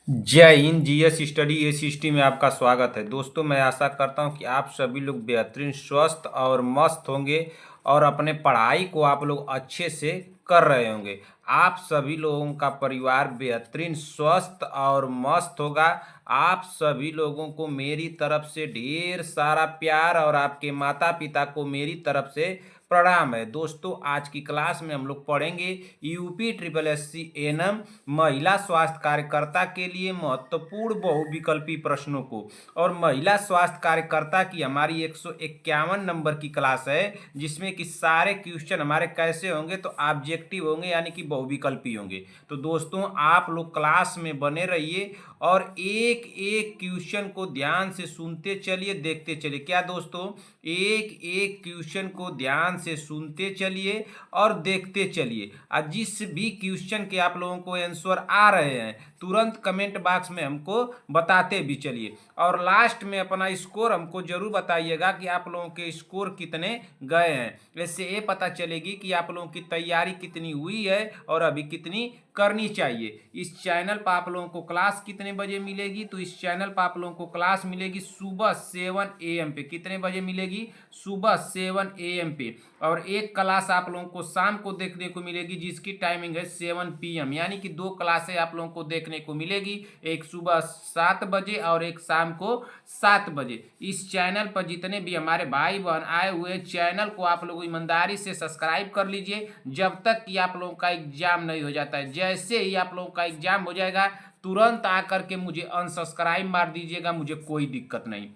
जय Hind. GS study एसिस्टी में आपका स्वागत है। दोस्तों, मैं आशा करता हूं कि आप सभी लोग बेहतरीन स्वस्थ और मस्त होंगे और अपने पढ़ाई को आप लोग अच्छे से कर रहे होंगे। आप सभी लोगों का परिवार बेहतरीन स्वस्थ और मस्त होगा। आप सभी लोगों को मेरी तरफ से ढेर सारा प्यार और आपके माता पिता को मेरी तरफ से प्रणाम है। दोस्तों, आज की क्लास में हम लोग पढ़ेंगे UP triple S C ANM महिला स्वास्थ्य कार्यकर्ता के लिए महत्वपूर्ण बहुविकल्पी प्रश्नों को। और महिला स्वास्थ्य कार्यकर्ता की हमारी 151 नंबर की क्लास है, जिसमें कि सारे क्वेश्चन हमारे कैसे होंगे, तो ऑब्जेक्टिव होंगे, यानी कि बहुविकल्पी होंगे। तो दोस्तों, आप लोग क्लास में बने रहिए और एक एक क्वेश्चन को ध्यान से सुनते चलिए, देखते चलिए। क्या दोस्तों, एक एक क्वेश्चन को ध्यान से सुनते चलिए और देखते चलिए। और जिस भी क्वेश्चन के आप लोगों को आंसर आ रहे हैं, तुरंत कमेंट बॉक्स में हमको बताते भी चलिए। और लास्ट में अपना स्कोर हमको जरूर बताइएगा कि आप लोगों के स्कोर कितने गए हैं। इससे ये पता चलेगी कि आप लोगों की तैयारी कितनी हुई है और अभी कितनी करनी चाहिए। इस चैनल पर आप लोगों को क्लास कितने बजे मिलेगी, तो इस चैनल पर आप लोगों को क्लास मिलेगी सुबह 7 AM पे। कितने बजे मिलेगी? सुबह 7 AM पे। और एक क्लास आप लोगों को शाम को देखने को मिलेगी, जिसकी टाइमिंग है 7 PM, यानी कि दो क्लासें आप लोगों को देखने को मिलेगी, एक सुबह 7 बजे और एक शाम को 7 बजे। इस चैनल पर जितने भी हमारे भाई बहन आए हुए हैं, चैनल को आप लोग ईमानदारी से सब्सक्राइब कर लीजिए, जब तक कि आप लोगों का एग्जाम नहीं हो जाता है। जैसे ही आप लोगों का एग्जाम हो जाएगा, तुरंत आकर के मुझे अनसब्सक्राइब मार दीजिएगा, मुझे कोई दिक्कत नहीं।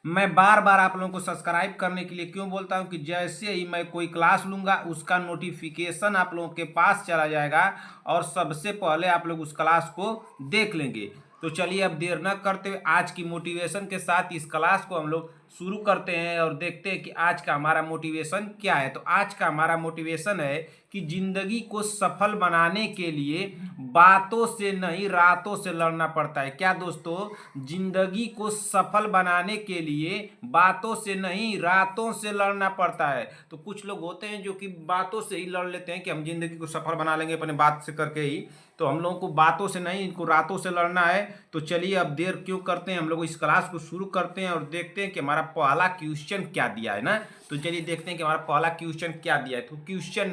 मैं बार बार आप लोगों को सब्सक्राइब करने के लिए क्यों बोलता हूं कि जैसे ही मैं कोई क्लास लूंगा, उसका नोटिफिकेशन आप लोगों के पास चला जाएगा और सबसे पहले आप लोग उस क्लास को देख लेंगे। तो चलिए, अब देर न करते हुए आज की मोटिवेशन के साथ इस क्लास को हम लोग शुरू करते हैं और देखते हैं कि आज का हमारा मोटिवेशन क्या है। तो आज का हमारा मोटिवेशन है कि जिंदगी को सफल बनाने के लिए बातों से नहीं, रातों से लड़ना पड़ता है। क्या दोस्तों, जिंदगी को सफल बनाने के लिए बातों से नहीं, रातों से लड़ना पड़ता है। तो कुछ लोग होते हैं जो कि बातों से ही लड़ लेते हैं कि हम जिंदगी को सफल बना लेंगे अपने बात से करके ही। तो हम लोगों को बातों से नहीं, इनको रातों से लड़ना है। तो चलिए, अब देर क्यों करते हैं, हम लोग इस क्लास को शुरू करते हैं और देखते हैं कि हमारा पहला क्वेश्चन क्या दिया है ना। तो चलिए देखते हैं कि हमारा पहला क्वेश्चन क्या दिया है। तो क्वेश्चन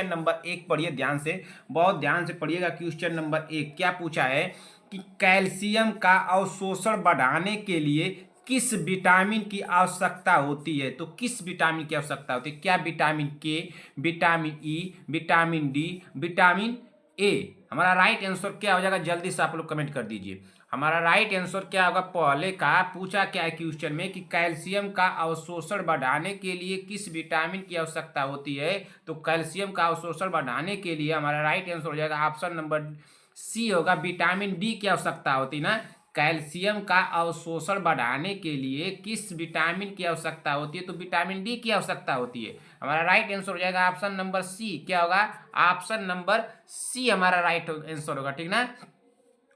नंबर एक पढ़िए ध्यान से, बहुत ध्यान से पढ़िएगा। क्वेश्चन नंबर 1 क्या पूछा है कि कैल्शियम का अवशोषण बढ़ाने के लिए किस विटामिन की आवश्यकता होती है। तो किस विटामिन की आवश्यकता होती है? क्या vitamin K, vitamin E, vitamin D, vitamin ए? हमारा राइट आंसर क्या हो जाएगा? जल्दी से आप लोग कमेंट कर दीजिए। हमारा राइट आंसर क्या होगा? पहले का पूछा क्या है क्वेश्चन में कि कैल्शियम का अवशोषण बढ़ाने के लिए किस विटामिन की आवश्यकता होती है। तो कैल्शियम का अवशोषण बढ़ाने के लिए हमारा राइट आंसर हो जाएगा ऑप्शन नंबर सी होगा, विटामिन डी की आवश्यकता होती ना। कैल्शियम का अवशोषण बढ़ाने के लिए किस विटामिन की आवश्यकता होती है? तो विटामिन डी की आवश्यकता होती है। हमारा राइट आंसर हो जाएगा ऑप्शन नंबर सी। क्या होगा? ऑप्शन नंबर सी हमारा राइट आंसर होगा, ठीक ना।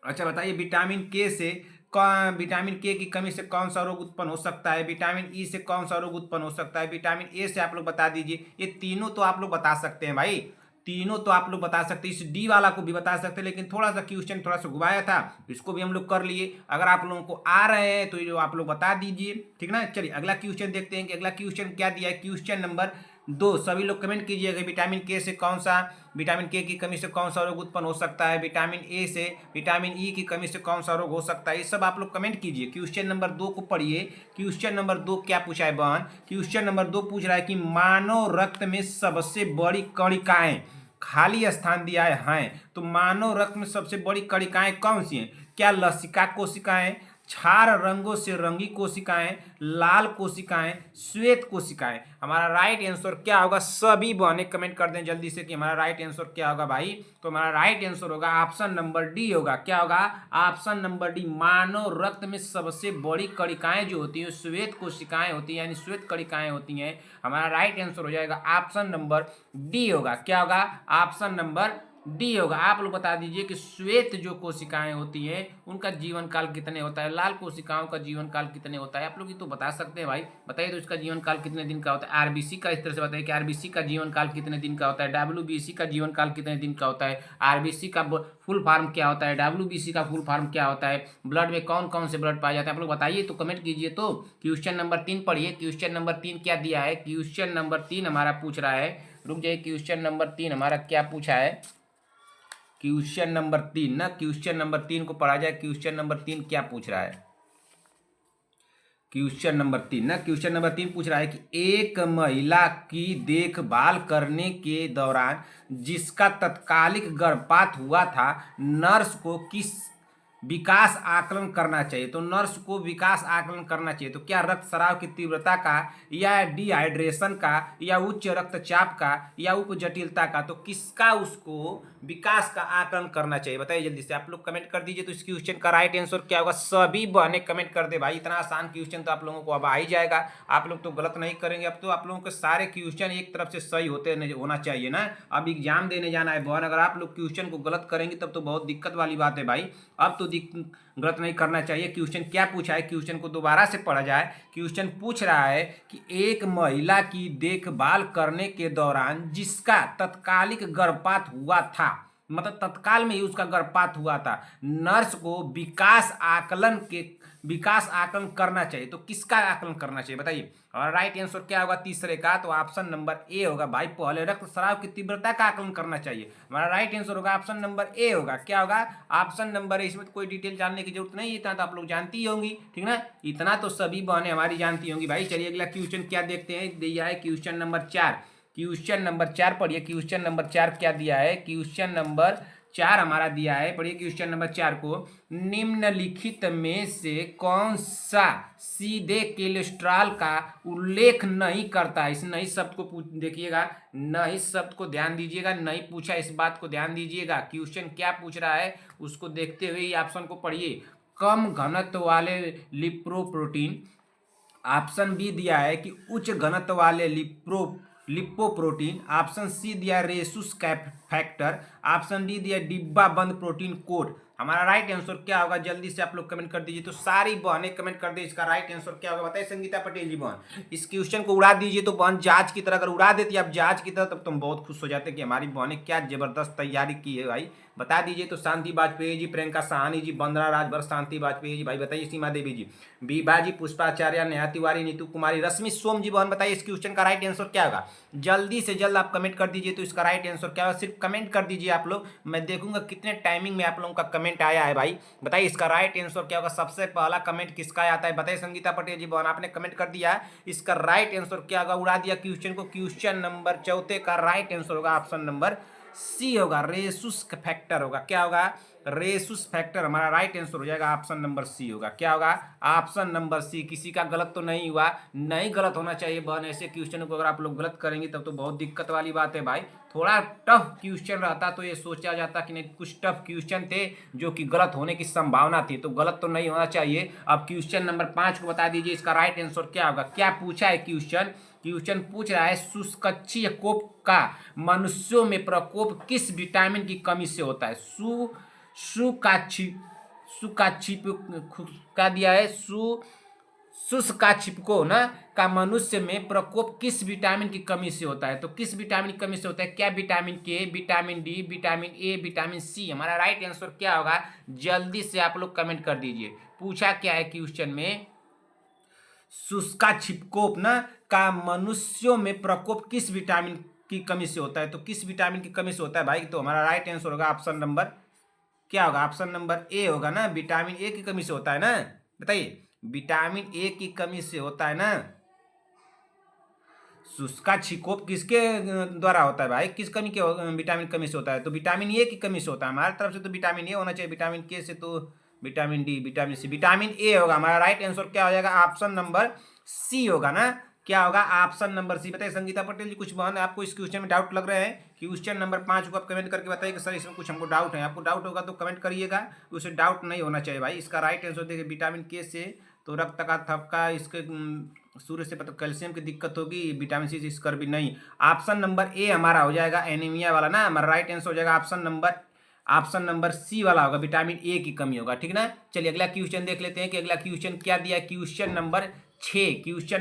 अच्छा बताइए, विटामिन के से विटामिन के की कमी से कौन सा रोग उत्पन्न हो सकता है? विटामिन ई से कौन सा रोग उत्पन्न हो सकता है? विटामिन ए से आप लोग बता दीजिए। ये तीनों तो आप लोग बता सकते हैं भाई, तीनों तो आप लोग बता सकते हैं। इस डी वाला को भी बता सकते हैं, लेकिन थोड़ा सा क्वेश्चन थोड़ा सा घुमाया था, इसको भी हम लोग कर लिए। अगर आप लोगों को आ रहे हैं तो ये आप लोग बता दीजिए, ठीक ना। चलिए अगला क्वेश्चन देखते हैं कि अगला क्वेश्चन क्या दिया है। क्वेश्चन नंबर 2, सभी लोग कमेंट कीजिएगा। विटामिन के से कौन सा, विटामिन के की कमी से कौन सा रोग उत्पन्न हो सकता है? विटामिन ए से, विटामिन ई की कमी से कौन सा रोग हो सकता है? ये सब आप लोग कमेंट कीजिए। क्वेश्चन नंबर 2 को पढ़िए। क्वेश्चन नंबर 2 क्या पूछा है बहन? क्वेश्चन नंबर 2 पूछ रहा है कि मानव रक्त में सबसे बड़ी कणिकाएं, खाली स्थान दिया है। तो मानव रक्त में सबसे बड़ी कणिकाएं कौन सी हैं? क्या लसिका कोशिकाएं, क्षार रंगों से रंगी कोशिकाएं, लाल कोशिकाएं, श्वेत कोशिकाएं? हमारा राइट आंसर क्या होगा? सभी बहने कमेंट कर दें जल्दी से कि हमारा राइट आंसर क्या होगा भाई। तो हमारा राइट आंसर होगा ऑप्शन नंबर डी होगा। क्या होगा? Option number D. मानव रक्त में सबसे बड़ी कणिकाएं जो होती हैं श्वेत कोशिकाएं होती हैं, यानी श्वेत कणिकाएं होती हैं। हमारा राइट आंसर हो जाएगा ऑप्शन नंबर डी होगा। क्या होगा? ऑप्शन नंबर डी होगा। आप लोग बता दीजिए कि श्वेत जो कोशिकाएं होती हैं उनका जीवन काल कितने होता है, लाल कोशिकाओं का जीवन काल कितने होता है। आप लोग ये तो बता सकते हैं भाई, बताइए तो इसका जीवन काल कितने दिन का होता है। आरबीसी का इस तरह से बताइए कि आरबीसी का जीवन काल कितने दिन का होता है, डब्ल्यूबीसी का जीवन काल कितने दिन का होता है, आरबीसी का फुल फॉर्म क्या होता है, डब्ल्यूबीसी का फुल फॉर्म क्या होता है, ब्लड में कौन कौन से ब्लड पाए जाते हैं। आप लोग बताइए तो कमेंट कीजिए। तो क्वेश्चन नंबर 3 पढ़िए। क्वेश्चन नंबर 3 क्या दिया है, क्वेश्चन नंबर 3 हमारा पूछ रहा है, रुक जाइए, क्वेश्चन नंबर 3 हमारा क्या पूछा है। क्वेश्चन नंबर 3 ना, क्वेश्चन नंबर 3 को पढ़ा जाए। क्वेश्चन नंबर 3 क्या पूछ रहा है, क्वेश्चन नंबर 3 ना, क्वेश्चन नंबर 3 पूछ रहा है कि एक महिला की देखभाल करने के दौरान जिसका तत्कालिक गर्भपात हुआ था, नर्स को किस विकास आकलन करना चाहिए। तो नर्स को विकास आकलन करना चाहिए तो क्या रक्तस्राव की तीव्रता का, या डिहाइड्रेशन का, या उच्च रक्तचाप का, या उप जटिलता का। तो किसका उसको विकास का आकलन करना चाहिए, बताइए जल्दी से। आप लोग कमेंट कर दीजिए। तो इस क्वेश्चन का राइट आंसर क्या होगा, सभी बहनें कमेंट कर दे भाई। इतना आसान क्वेश्चन तो आप लोगों को अब आ ही जाएगा, आप लोग तो गलत नहीं करेंगे। अब तो आप लोगों के सारे क्वेश्चन एक तरफ से सही होते होना चाहिए ना। अब एग्जाम देने जाना है बहन, अगर आप लोग क्वेश्चन को गलत करेंगे तब तो बहुत दिक्कत वाली बात है भाई। अब तो गलत नहीं करना चाहिए। क्वेश्चन क्या पूछा है, क्वेश्चन को दोबारा से पढ़ा जाए। क्वेश्चन पूछ रहा है कि एक महिला की देखभाल करने के दौरान जिसका तत्कालिक गर्भपात हुआ था, मतलब तत्काल में ही उसका गर्भपात हुआ था, नर्स को विकास आकलन करना चाहिए। तो किसका आकलन करना चाहिए बताइए। और राइट आंसर क्या होगा तीसरे का, तो ऑप्शन नंबर ए होगा भाई। पहले रक्तस्राव की तीव्रता का आकलन करना चाहिए। हमारा राइट आंसर होगा ऑप्शन नंबर ए होगा। क्या होगा, ऑप्शन नंबर ए। इसमें तो कोई डिटेल जानने की जरूरत नहीं है, इतना तो आप लोग जानती ही होंगी, ठीक ना। इतना तो सभी बहनें हमारी जानती होंगी भाई। चलिए अगला क्वेश्चन क्या देखते हैं, दिया है क्वेश्चन नंबर 4। क्वेश्चन नंबर 4 पढ़िए। क्वेश्चन नंबर 4 क्या दिया है, क्वेश्चन नंबर 4 हमारा दिया है, पढ़िए क्वेश्चन नंबर 4 को। निम्नलिखित में से कौन सा सीधे कोलेस्ट्रॉल का उल्लेख नहीं करता है। इस नहीं शब्द को देखिएगा, नहीं शब्द को ध्यान दीजिएगा, नहीं पूछा, इस बात को ध्यान दीजिएगा। क्वेश्चन क्या पूछ रहा है उसको देखते हुए ऑप्शन को पढ़िए। कम घनत्व वाले लिपोप्रोटीन, ऑप्शन बी दिया है कि उच्च घनत्व वाले लिपोप्रोटीन, ऑप्शन सी दिया रेसुस फैक्टर, ऑप्शन डी दिया डिब्बा बंद प्रोटीन कोड। हमारा राइट आंसर क्या होगा, जल्दी से आप लोग कमेंट कर दीजिए। तो सारी बहनें कमेंट कर दी इसका राइट आंसर क्या होगा, बताइए संगीता पटेल जी। बहन इस क्वेश्चन को उड़ा दीजिए। तो बहन जहाज की तरह अगर उड़ा देती आप जहाज की तरह, तब तुम बहुत खुश हो जाते कि हमारी बहनें क्या जबरदस्त तैयारी की है भाई। बता दीजिए। तो शांति वाजपेयी जी, प्रियंका साहनी जी, बंदरा राजभर, शांति वाजपेयी जी, भाई बताइए। सीमा देवी जी, बीबा जी, पुष्पाचार्य, नेहा तिवारी, नीतू कुमारी, रश्मि सोम जी, बहन बताइए इस क्वेश्चन का राइट आंसर क्या होगा। जल्दी से जल्द आप कमेंट कर दीजिए। तो इसका राइट आंसर क्या होगा, सिर्फ कमेंट कर दीजिए आप लोग। मैं देखूंगा कितने टाइमिंग में आप लोगों का कमेंट आया है भाई। बताइए इसका राइट आंसर क्या होगा। सबसे पहला कमेंट किसका आता है, बताइए संगीता पटेल जी। बहन आपने कमेंट कर दिया, इसका राइट आंसर क्या होगा, उड़ा दिया क्वेश्चन को। क्वेश्चन नंबर 4 का राइट आंसर होगा ऑप्शन नंबर सी होगा, रेसुस फैक्टर होगा। क्या होगा, रेसुस फैक्टर हमारा राइट आंसर हो जाएगा, ऑप्शन नंबर सी होगा। क्या होगा, ऑप्शन नंबर सी। किसी का गलत तो नहीं हुआ, नहीं गलत होना चाहिए बहन। ऐसे क्वेश्चन को अगर आप लोग गलत करेंगे तब तो बहुत दिक्कत वाली बात है भाई। थोड़ा टफ क्वेश्चन रहता तो ये सोचा जाता कि नहीं, कुछ टफ क्वेश्चन थे जो कि गलत होने की संभावना थी, तो गलत तो नहीं होना चाहिए। अब क्वेश्चन नंबर 5 को बता दीजिए, इसका राइट आंसर क्या होगा। क्या पूछा है क्वेश्चन, क्वेश्चन पूछ रहा है शुष्कक्षीय कोप का मनुष्यों में प्रकोप किस विटामिन की कमी से होता है। सुकाछिप का दिया है, शुष्काक्षिपको ना का मनुष्य में प्रकोप किस विटामिन की कमी से होता है। तो किस विटामिन की कमी से होता है, क्या vitamin K, vitamin D, vitamin A, vitamin C. हमारा राइट आंसर क्या होगा, जल्दी से आप लोग कमेंट कर दीजिए। पूछा क्या है क्वेश्चन में, शुष्काक्षिपकोप ना का मनुष्यों में प्रकोप किस विटामिन की कमी से होता है। तो किस विटामिन की कमी से होता है भाई, तो हमारा राइट आंसर होगा ऑप्शन नंबर क्या होगा, ऑप्शन नंबर ए होगा ना, विटामिन ए की कमी से होता है ना। बताइए, विटामिन ए की कमी से होता है ना। शुष्काक्षिकोप किसके द्वारा होता है भाई, किस कमी के विटामिन कमी से होता है, तो विटामिन ए की कमी से होता है। हमारी तरफ से तो विटामिन ए होना चाहिए, विटामिन के से तो vitamin D, vitamin C, vitamin A होगा। हमारा राइट आंसर क्या हो जाएगा, ऑप्शन नंबर सी होगा ना। क्या होगा, ऑप्शन नंबर सी। बताइए संगीता पटेल जी, कुछ बहन आपको इस क्वेश्चन में डाउट लग रहे हैं। क्वेश्चन नंबर 5 को आप कमेंट करके बताइए कि सर इसमें कुछ हमको डाउट है। आपको डाउट होगा तो कमेंट करिएगा, उसे डाउट नहीं होना चाहिए भाई। इसका राइट आंसर देखिए, विटामिन के से तो रक्त का थपका, इसके सूर्य से पता कैल्शियम की दिक्कत होगी, विटामिन सी इस कर भी नहीं। ऑप्शन नंबर ए हमारा हो जाएगा एनीमिया वाला ना, हमारा राइट आंसर हो जाएगा ऑप्शन नंबर सी वाला होगा, विटामिन ए की कमी होगा, ठीक ना। चलिए अगला क्वेश्चन देख लेते हैं कि अगला क्वेश्चन क्या दिया है। क्वेश्चन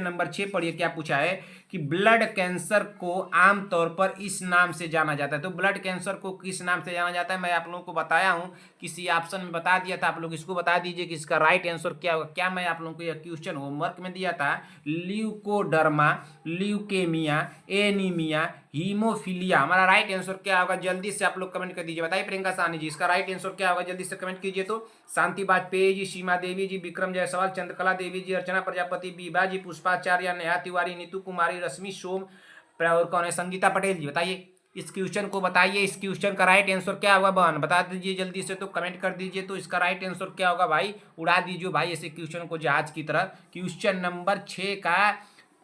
नंबर 6 पढ़िए क्या पूछा है कि ब्लड कैंसर को आमतौर पर इस नाम से जाना जाता है। तो ब्लड कैंसर को किस नाम से जाना जाता है मैं आप लोगों को बताया हूं, किसी ऑप्शन में बता दिया था, आप लोग इसको बता दीजिए कि इसका राइट आंसर क्या होगा। क्या मैं आप लोगों को यह क्वेश्चन होमवर्क में दिया था? Leucoderma, leukaemia, anaemia, haemophilia. हमारा राइट आंसर क्या होगा जल्दी से आप लोग कमेंट कर दीजिए। बताइए प्रियंका साहनी जी, इसका राइट आंसर क्या होगा, जल्दी से कमेंट कीजिए। तो शांति वाजपेयी जी, सीमा देवी जी, विक्रम जायसवाल, चंद्रकला देवी जी, अर्चना प्रजापति, बीबा जी, पुष्पाचार्य, नेहा तिवारी, नीतू कुमारी, रश्मि सोम, और कौन है, संगीता पटेल जी। बताइए इस क्वेश्चन को, बताइए इस क्वेश्चन का राइट आंसर क्या होगा। बहन बता दीजिए जल्दी से, तो कमेंट कर दीजिए। तो इसका राइट आंसर क्या होगा भाई, उड़ा दीजिए भाई ऐसे क्वेश्चन को जहाज की तरह। क्वेश्चन नंबर 6 का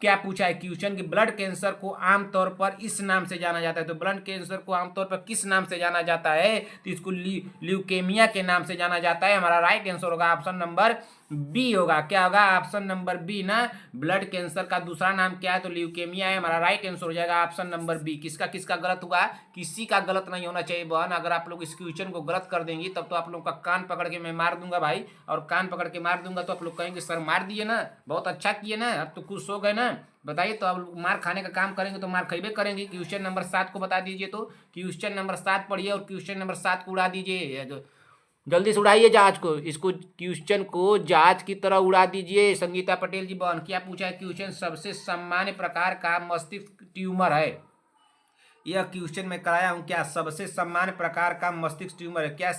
क्या पूछा है क्वेश्चन कि ब्लड कैंसर को आमतौर पर इस नाम से जाना जाता है। तो ब्लड कैंसर को आमतौर पर किस नाम से जाना जाता है? तो इसको ल्यूकेमिया के नाम से जाना जाता है। हमारा राइट आंसर होगा ऑप्शन नंबर बी होगा। क्या होगा? ऑप्शन नंबर बी ना। ब्लड कैंसर का दूसरा नाम क्या है? तो ल्यूकेमिया है। हमारा राइट आंसर हो जाएगा ऑप्शन नंबर बी। किसका किसका गलत होगा? किसी का गलत नहीं होना चाहिए बहन। अगर आप लोग इस क्वेश्चन को गलत कर देंगी तब तो आप लोग का कान पकड़ के मैं मार दूंगा भाई, और कान पकड़ के मार दूंगा तो आप लोग कहेंगे सर मार दिए ना, बहुत अच्छा किए ना, अब तो खुश हो गए ना। बताइए तो अब मार खाने का काम करेंगे तो मार खइबे करेंगे। क्वेश्चन नंबर 7 को बता दीजिए। तो क्वेश्चन नंबर 7 पढ़िए और क्वेश्चन नंबर 7 को उड़ा दीजिए। जल्दी से उड़ाइए जहाज को, इसको क्वेश्चन को जहाज की तरह उड़ा दीजिए। संगीता पटेल जी बहन क्या पूछा है क्वेश्चन? सबसे सामान्य प्रकार का मस्तिष्क ट्यूमर है। यह क्वेश्चन मैं कराया हूं क्या? सबसे सामान्य प्रकार का मस्तिष्क ट्यूमर है क्या?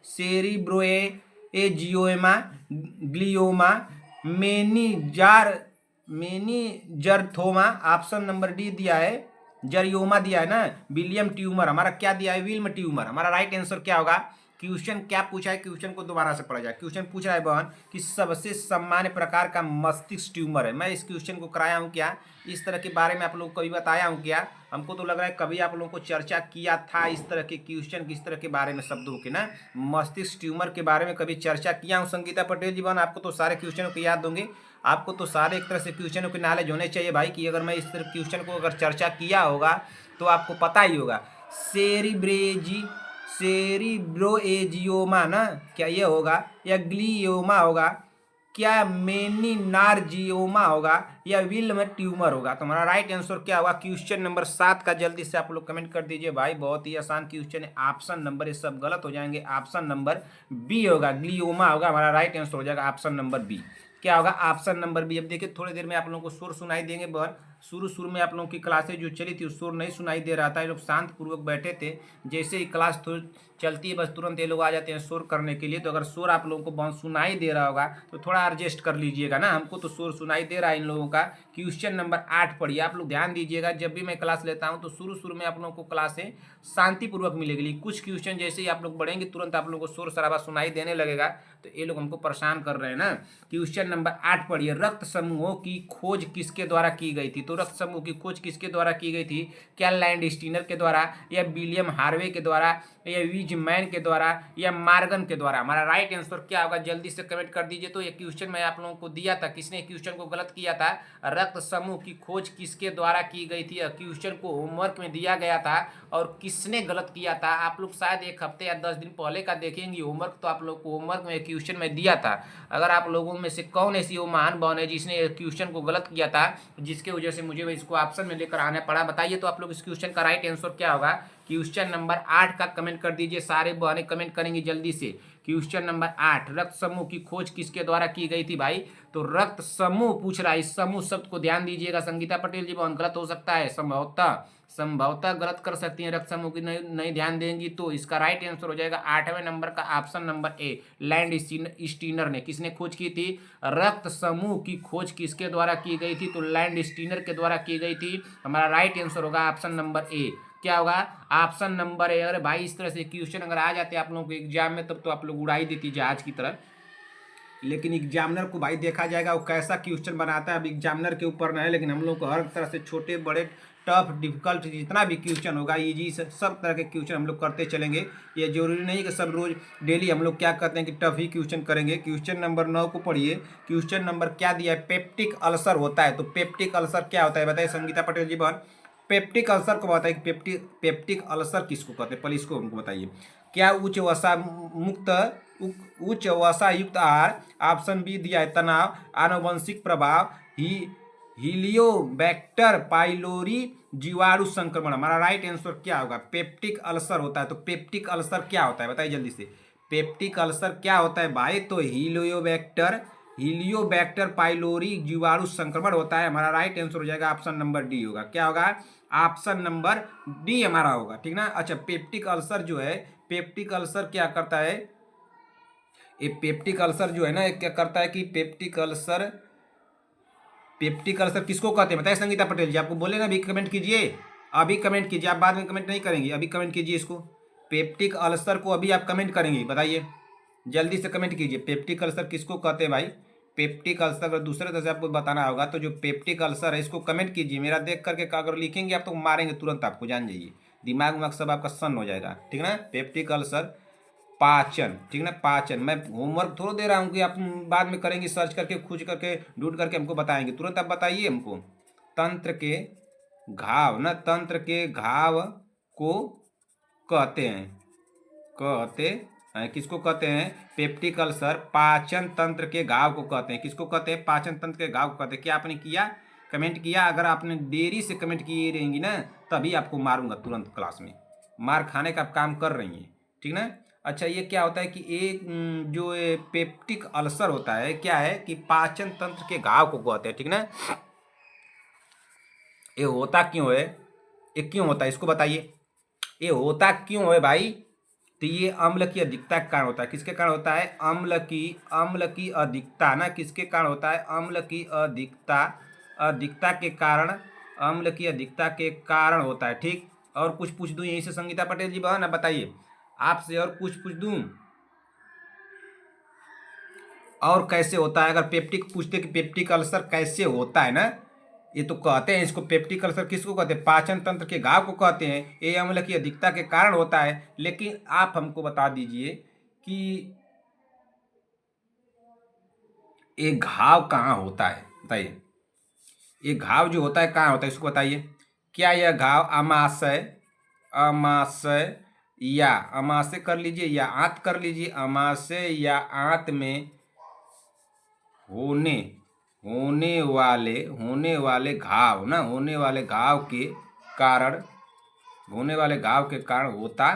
सेरिब्रोएजियोमा, ग्लियोमा, मेनिजार मेनिजरथोमा। ऑप्शन नंबर डी दिया है, जरियोमा दिया है ना। विलियम ट्यूमर हमारा क्या दिया है? विल्म ट्यूमर। हमारा राइट आंसर क्या होगा? क्वेश्चन क्या पूछा है, क्वेश्चन को दोबारा से पढ़ा जाए। क्वेश्चन पूछ रहा है बहन कि सबसे सामान्य प्रकार का मस्तिष्क ट्यूमर है। मैं इस क्वेश्चन को कराया हूं क्या? इस तरह के बारे में आप लोगों को कभी बताया हूं क्या? हमको तो लग रहा है कभी आप लोगों को चर्चा किया था इस तरह के क्वेश्चन, किस तरह के बारे में, शब्दों के ना, मस्तिष्क ट्यूमर के बारे में कभी चर्चा किया हूँ। संगीता पटेल जी बहन आपको तो सारे क्वेश्चनों को याद होंगे, आपको तो सारे एक तरह से क्वेश्चनों के नॉलेज होने चाहिए भाई, कि अगर मैं इस तरह क्वेश्चन को अगर चर्चा किया होगा तो आपको पता ही होगा। सेरिब्रोएजियोमा ना, क्या ये होगा, या ग्लियोमा होगा, क्या मेनिनार्जियोमा होगा, या विल्म ट्यूमर होगा? तो हमारा राइट आंसर क्या होगा क्वेश्चन नंबर 7 का? जल्दी से आप लोग कमेंट कर दीजिए भाई, बहुत ही आसान क्वेश्चन है। ऑप्शन नंबर, ये सब गलत हो जाएंगे, ऑप्शन नंबर बी होगा, ग्लियोमा होगा। हमारा राइट आंसर हो जाएगा ऑप्शन नंबर बी। क्या होगा? Option number B. अब देखिए थोड़ी देर में आप लोगों को शोर सुनाई देंगे बहन। शुरू में आप लोगों की क्लासेज जो चली थी उस शोर नहीं सुनाई दे रहा था, ये लोग शांत पूर्वक बैठे थे। जैसे ही क्लास चलती है बस तुरंत ये लोग आ जाते हैं शोर करने के लिए। तो अगर शोर आप लोगों को बहुत सुनाई दे रहा होगा तो थोड़ा एडजस्ट कर लीजिएगा ना, हमको तो शोर सुनाई दे रहा है इन लोगों का। क्वेश्चन नंबर 8 पढ़िए। आप लोग ध्यान दीजिएगा, जब भी मैं क्लास लेता हूँ तो शुरू में आप लोगों को क्लासें शांतिपूर्वक मिलेगी। कुछ क्वेश्चन जैसे ही आप लोग बढ़ेंगे तुरंत आप लोगों को शोर शराबा सुनाई देने लगेगा, तो ये लोग हमको परेशान कर रहे हैं ना। क्वेश्चन नंबर 8 पढ़िए। रक्त समूहों की खोज किसके द्वारा की गई थी? तो रक्त समूह की खोज किसके द्वारा की गई थी? क्या लैंड स्टीनर के द्वारा, या विलियम हार्वे के द्वारा, या वीजमैन के द्वारा, या मार्गन के द्वारा? हमारा राइट आंसर क्या होगा जल्दी से कमेंट कर दीजिए। तो ये क्वेश्चन मैं आप लोगों को दिया था, किसने क्वेश्चन को गलत किया था? रक्त समूह की खोज किसके द्वारा की गई थी? क्वेश्चन को होमवर्क में दिया गया था और किसने गलत किया था? आप लोग शायद 1 हफ्ते या 10 दिन पहले का देखेंगे होमवर्क, तो आप लोग को होमवर्क में क्वेश्चन में दिया था। अगर आप लोगों में से कौन ऐसी वो महान बहन है जिसने क्वेश्चन को गलत किया था, जिसके वजह से मुझे इसको ऑप्शन में लेकर आना पड़ा, बताइए तो आप लोग इस क्वेश्चन का राइट आंसर क्या होगा। क्वेश्चन नंबर 8 का कमेंट कर दीजिए, सारे बहनें कमेंट करेंगे जल्दी से। क्वेश्चन नंबर 8, रक्त समूह की खोज किसके द्वारा की गई थी भाई? तो रक्त समूह पूछ रहा है, इस समूह शब्द को ध्यान दीजिएगा। संगीता पटेल जी बहन गलत हो सकता है, संभवतः गलत कर सकती हैं, रक्त समूह की नहीं ध्यान देंगी। तो इसका राइट आंसर हो जाएगा 8वें नंबर का option number A, land Steiner ने। किसने खोज की थी? रक्त समूह की खोज किसके द्वारा की गई थी? तो लैंड स्टीनर के द्वारा की गई थी। हमारा राइट आंसर होगा ऑप्शन नंबर ए। क्या होगा? Option number A. अरे भाई इस तरह से क्वेश्चन अगर आ जाते आप लोगों को एग्जाम में तब तो आप लोग उड़ाई देती जहाज की तरह। लेकिन एग्जामिनर को भाई देखा जाएगा वो कैसा क्वेश्चन बनाता है, अब एग्जामिनर के ऊपर ना है, लेकिन हम लोग को हर तरह से छोटे बड़े टफ डिफिकल्ट जितना भी क्वेश्चन होगा इजी सब तरह के क्वेश्चन हम लोग करते चलेंगे। ये जरूरी नहीं कि सब रोज डेली हम लोग क्या करते हैं कि टफ ही क्वेश्चन करेंगे। क्वेश्चन नंबर 9 को पढ़िए। क्वेश्चन नंबर क्या दिया है, पेप्टिक अल्सर होता है। तो पेप्टिक अल्सर क्या होता है बताइए संगीता पटेल जी बहन। पेप्टिक अल्सर को बताइए कि पेप्टिक अल्सर किसको कहते हैं, पहले इसको हमको बताइए। क्या उच्च वसा युक्त आहार, ऑप्शन बी दिया है तनाव, आनुवंशिक प्रभाव, हीलियोबैक्टर पाइलोरी, जीवाणु संक्रमण। हमारा राइट आंसर क्या होगा, पेप्टिक अल्सर होता है। तो पेप्टिक अल्सर क्या होता है बताइए जल्दी से। पेप्टिक अल्सर क्या होता है भाई, तो हीलियोबैक्टर पाइलोरी जीवाणु संक्रमण होता है। हमारा राइट आंसर हो जाएगा ऑप्शन नंबर डी होगा। क्या होगा, ऑप्शन नंबर डी हमारा होगा, ठीक ना। अच्छा, पेप्टिक अल्सर जो है, पेप्टिक अल्सर क्या करता है, ये पेप्टिक अल्सर जो है ना, क्या करता है कि पेप्टिक अल्सर किसको कहते हैं बताइए संगीता पटेल जी। आपको बोले ना, अभी कमेंट कीजिए, अभी कमेंट कीजिए, आप बाद में कमेंट नहीं करेंगे, अभी कमेंट कीजिए इसको। पेप्टिक अल्सर को अभी आप कमेंट करेंगे, बताइए जल्दी से कमेंट कीजिए। पेप्टिक अल्सर किसको कहते हैं भाई, पेप्टिक अल्सर अगर दूसरे तरह से आपको बताना होगा तो जो पेप्टिक अल्सर है इसको कमेंट कीजिए। मेरा देख करके अगर लिखेंगे आप तो मारेंगे तुरंत, आपको जान जाइए, दिमाग में सब आपका सन हो जाएगा, ठीक ना। पेप्टिक अल्सर पाचन, ठीक ना, पाचन। मैं होमवर्क थोड़ा दे रहा हूँ कि आप बाद में करेंगे, सर्च करके खोज करके ढूंढ करके हमको बताएंगे, तुरंत आप बताइए हमको। तंत्र के घाव ना, तंत्र के घाव को कहते हैं, किसको कहते हैं, पेप्टिक अल्सर पाचन तंत्र के घाव को कहते हैं। किसको कहते हैं, पाचन तंत्र के घाव को कहते हैं। क्या आपने किया, कमेंट किया। अगर आपने देरी से कमेंट किए रहेंगी ना तभी आपको मारूंगा तुरंत, क्लास में मार खाने का आप काम कर रही हैं, ठीक ना। अच्छा, ये क्या होता है कि एक जो पेप्टिक अल्सर होता है, क्या है कि पाचन तंत्र के घाव को कहते हैं, ठीक ना। ये होता क्यों है, ये क्यों होता है इसको बताइए। ये होता क्यों है भाई, तो ये अम्ल की अधिकता के कारण होता है। किसके कारण होता है, अम्ल की अधिकता ना, किसके कारण होता है, अम्ल की अधिकता के कारण, अम्ल की अधिकता के कारण होता है, ठीक। और कुछ पूछ दूं यहीं से संगीता पटेल जी बहन, बताइए आपसे और कुछ पूछ दूं, और कैसे होता है। अगर पेप्टिक पूछते कि पेप्टिक अल्सर कैसे होता है ना, ये तो कहते हैं इसको, पेप्टिक अल्सर किसको कहते हैं, पाचन तंत्र के घाव को कहते हैं। ये अम्ल की अधिकता के कारण होता है। लेकिन आप हमको बता दीजिए कि ये घाव कहाँ होता है, बताइए। ये घाव जो होता है कहाँ होता है इसको बताइए। क्या यह घाव अमाशय या अमाशय कर लीजिए या आंत कर लीजिए, अमाशय या आंत में होने वाले घाव ना, होने वाले घाव के कारण होता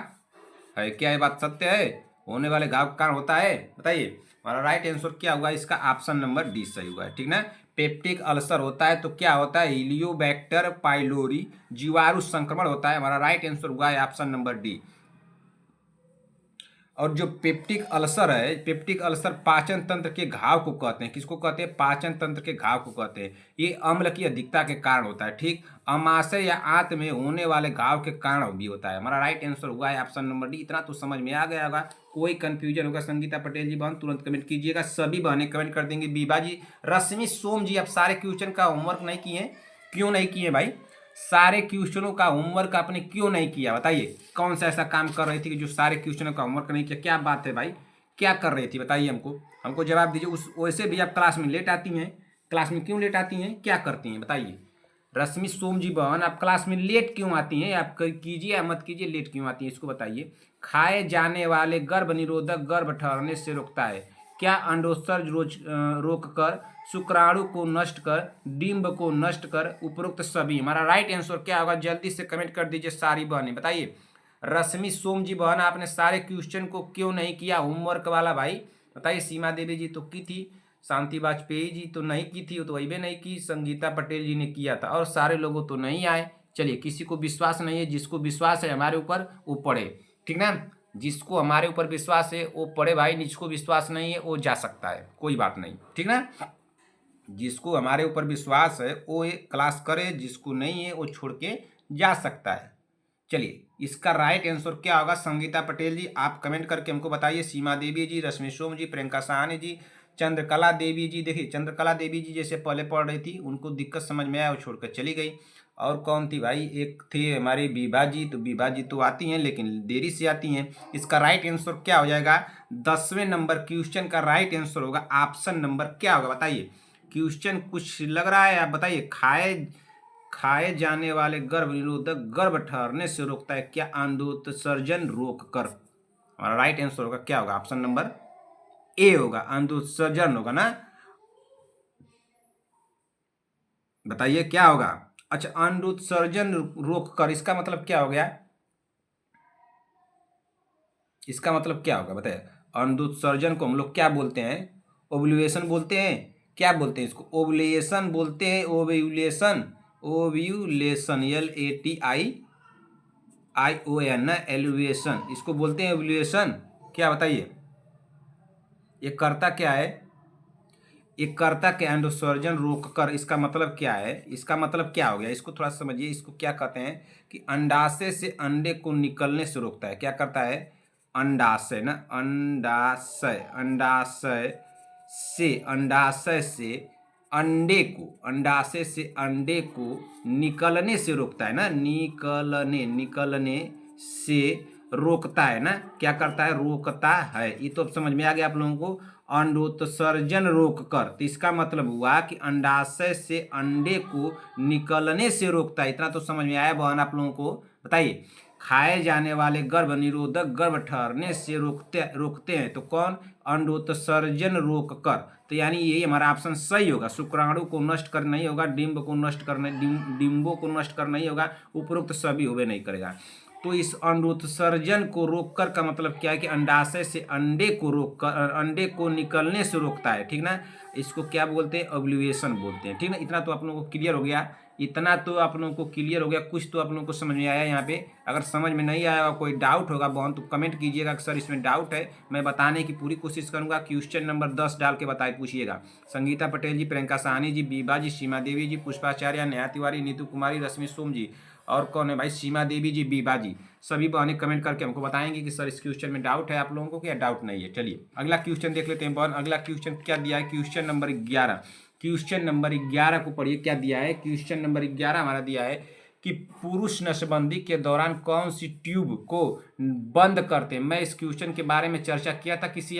है। क्या ये बात सत्य है, होने वाले घाव के कारण होता है, बताइए। हमारा राइट आंसर क्या होगा इसका, ऑप्शन नंबर डी सही होगा, ठीक ना। पेप्टिक अल्सर होता है तो क्या होता है, हीलियोबैक्टर पाइलोरी जीवाणु संक्रमण होता है। हमारा राइट आंसर हुआ है ऑप्शन नंबर डी। और जो पेप्टिक अल्सर है, पेप्टिक अल्सर पाचन तंत्र के घाव को कहते हैं। किसको कहते हैं, पाचन तंत्र के घाव को कहते हैं। ये अम्ल की अधिकता के कारण होता है, ठीक। अमाशय या आंत में होने वाले घाव के कारण भी होता है। हमारा राइट आंसर हुआ है ऑप्शन नंबर डी। इतना तो समझ में आ गया होगा। कोई कंफ्यूजन होगा संगीता पटेल जी बहन तुरंत कमेंट कीजिएगा। सभी बहनें कमेंट कर देंगे। बीबा जी, रश्मि, सोम जी, आप सारे क्वेश्चन का होमवर्क नहीं किए, क्यों नहीं किए भाई, सारे क्वेश्चनों का होमवर्क आपने क्यों नहीं किया बताइए। कौन सा ऐसा काम कर रही थी कि जो सारे क्वेश्चनों का होमवर्क नहीं किया, क्या बात है भाई, क्या कर रही थी बताइए हमको जवाब दीजिए। उस वैसे भी आप क्लास में लेट आती हैं, क्लास में क्यों लेट आती हैं, क्या करती हैं बताइए। रश्मि, सोम जी बहन, आप क्लास में लेट क्यों आती हैं, आप कीजिए या मत कीजिए, लेट क्यों आती हैं इसको बताइए। खाए जाने वाले गर्भ निरोधक गर्भ ठहरने से रोकता है। क्या अंडोत्सर्ज रोक कर, शुक्राणु को नष्ट कर, डिंब को नष्ट कर, उपरोक्त सभी। हमारा राइट आंसर क्या होगा, जल्दी से कमेंट कर दीजिए सारी बहनें, बताइए। रश्मि, सोम जी बहन, आपने सारे क्वेश्चन को क्यों नहीं किया होमवर्क वाला भाई, बताइए। सीमा देवी जी तो की थी, शांति वाजपेयी जी तो नहीं की थी, वो तो वही नहीं की, संगीता पटेल जी ने किया था, और सारे लोगों तो नहीं आए। चलिए, किसी को विश्वास नहीं है, जिसको विश्वास है हमारे ऊपर वो पढ़े, ठीक ना। जिसको हमारे ऊपर विश्वास है वो पढ़े भाई, जिसको विश्वास नहीं है वो जा सकता है, कोई बात नहीं, ठीक ना। जिसको हमारे ऊपर विश्वास है वो ये क्लास करे, जिसको नहीं है वो छोड़ के जा सकता है। चलिए, इसका राइट आंसर क्या होगा संगीता पटेल जी, आप कमेंट करके हमको बताइए। सीमा देवी जी, रश्मि सोम जी, प्रियंका सहानी जी, चंद्रकला देवी जी, देखिए चंद्रकला देवी जी जैसे पहले पढ़ रही थी, उनको दिक्कत समझ में आया, वो छोड़कर चली गई। और कौन थी भाई, एक थी हमारी बीबा जी। तो बीबा जी तो आती हैं लेकिन देरी से आती हैं। इसका राइट आंसर क्या हो जाएगा? 10वें नंबर क्वेश्चन का राइट आंसर होगा ऑप्शन नंबर क्या होगा बताइए। क्वेश्चन कुछ लग रहा है, आप बताइए। खाए जाने वाले गर्भ निरोधक गर्भ ठहरने से रोकता है क्या? अंडोत्सर्जन रोक कर। हमारा राइट आंसर होगा क्या होगा? ऑप्शन नंबर ए होगा, अंडोत्सर्जन होगा ना। बताइए क्या होगा? अच्छा, अंडोत्सर्जन रोक कर, इसका मतलब क्या हो गया? इसका मतलब क्या होगा बताइए। अंडोत्सर्जन को हम लोग क्या बोलते हैं? ओव्यूलेशन बोलते हैं। क्या बोलते हैं इसको? ओव्यूलेशन बोलते हैं। ओव्यूलेशन, ओव्यूलेशन, LATIION ना, एल्युएशन, इसको बोलते हैं ओव्यूलेशन। क्या बताइए, ये करता क्या है? ये करता क्या? एंडोसर्जन रोककर, इसका मतलब क्या है? इसका मतलब क्या हो गया? इसको थोड़ा समझिए। इसको क्या कहते हैं कि अंडाशय से अंडे को निकलने से रोकता है। क्या करता है? अंडाशय ना, अंडाशय से अंडाशय से अंडे को निकलने से रोकता है ना। निकलने से रोकता है ना। क्या करता है? रोकता है। ये तो अब समझ में आ गया आप लोगों को। अंडोत्सर्जन रोककर, तो इसका मतलब हुआ कि अंडाशय से अंडे को निकलने से रोकता है। इतना तो समझ में आया बहन आप लोगों को? बताइए। खाए जाने वाले गर्भ निरोधक गर्भ ठहरने से रोकते हैं तो कौन? अंडोत्सर्जन रोककर। तो यानी यही हमारा ऑप्शन सही होगा। शुक्राणु को नष्ट कर नहीं होगा, डिंबों को नष्ट कर नहीं होगा, उपरोक्त सभी होवे नहीं करेगा। तो इस अंडोत्सर्जन को रोककर का मतलब क्या है कि अंडाशय से अंडे को रोककर, अंडे को निकलने से रोकता है। ठीक ना। इसको क्या बोलते हैं? ओव्यूलेशन बोलते हैं। ठीक ना। इतना तो आप लोगों को क्लियर हो गया। इतना तो आप लोगों को क्लियर हो गया। कुछ तो आप लोगों को समझ में आया यहाँ पे। अगर समझ में नहीं आया और कोई डाउट होगा बहुत, तो कमेंट कीजिएगा कि सर इसमें डाउट है। मैं बताने की पूरी कोशिश करूंगा। क्वेश्चन नंबर 10 डाल के बताए पूछिएगा। संगीता पटेल जी, प्रियंका साहनी जी, बीबा जी, सीमा देवी जी, पुष्पाचार्य, नेहा तिवारी, नीतू कुमारी, रश्मि सोम जी, और कौन है भाई? सीमा देवी जी, बीबा जी। सभी बहनें कमेंट करके हमको बताएंगे कि सर इस क्वेश्चन में डाउट है आप लोगों को, क्या डाउट नहीं है। चलिए अगला क्वेश्चन देख लेते हैं बहन। अगला क्वेश्चन क्या दिया है? Question number 11। क्वेश्चन नंबर 11 को पढ़िए क्या दिया है। क्वेश्चन नंबर 11 हमारा दिया है कि पुरुष नसबंदी के दौरान कौन सी ट्यूब को बंद करते हैं। मैं इस क्वेश्चन के बारे में चर्चा किया था किसी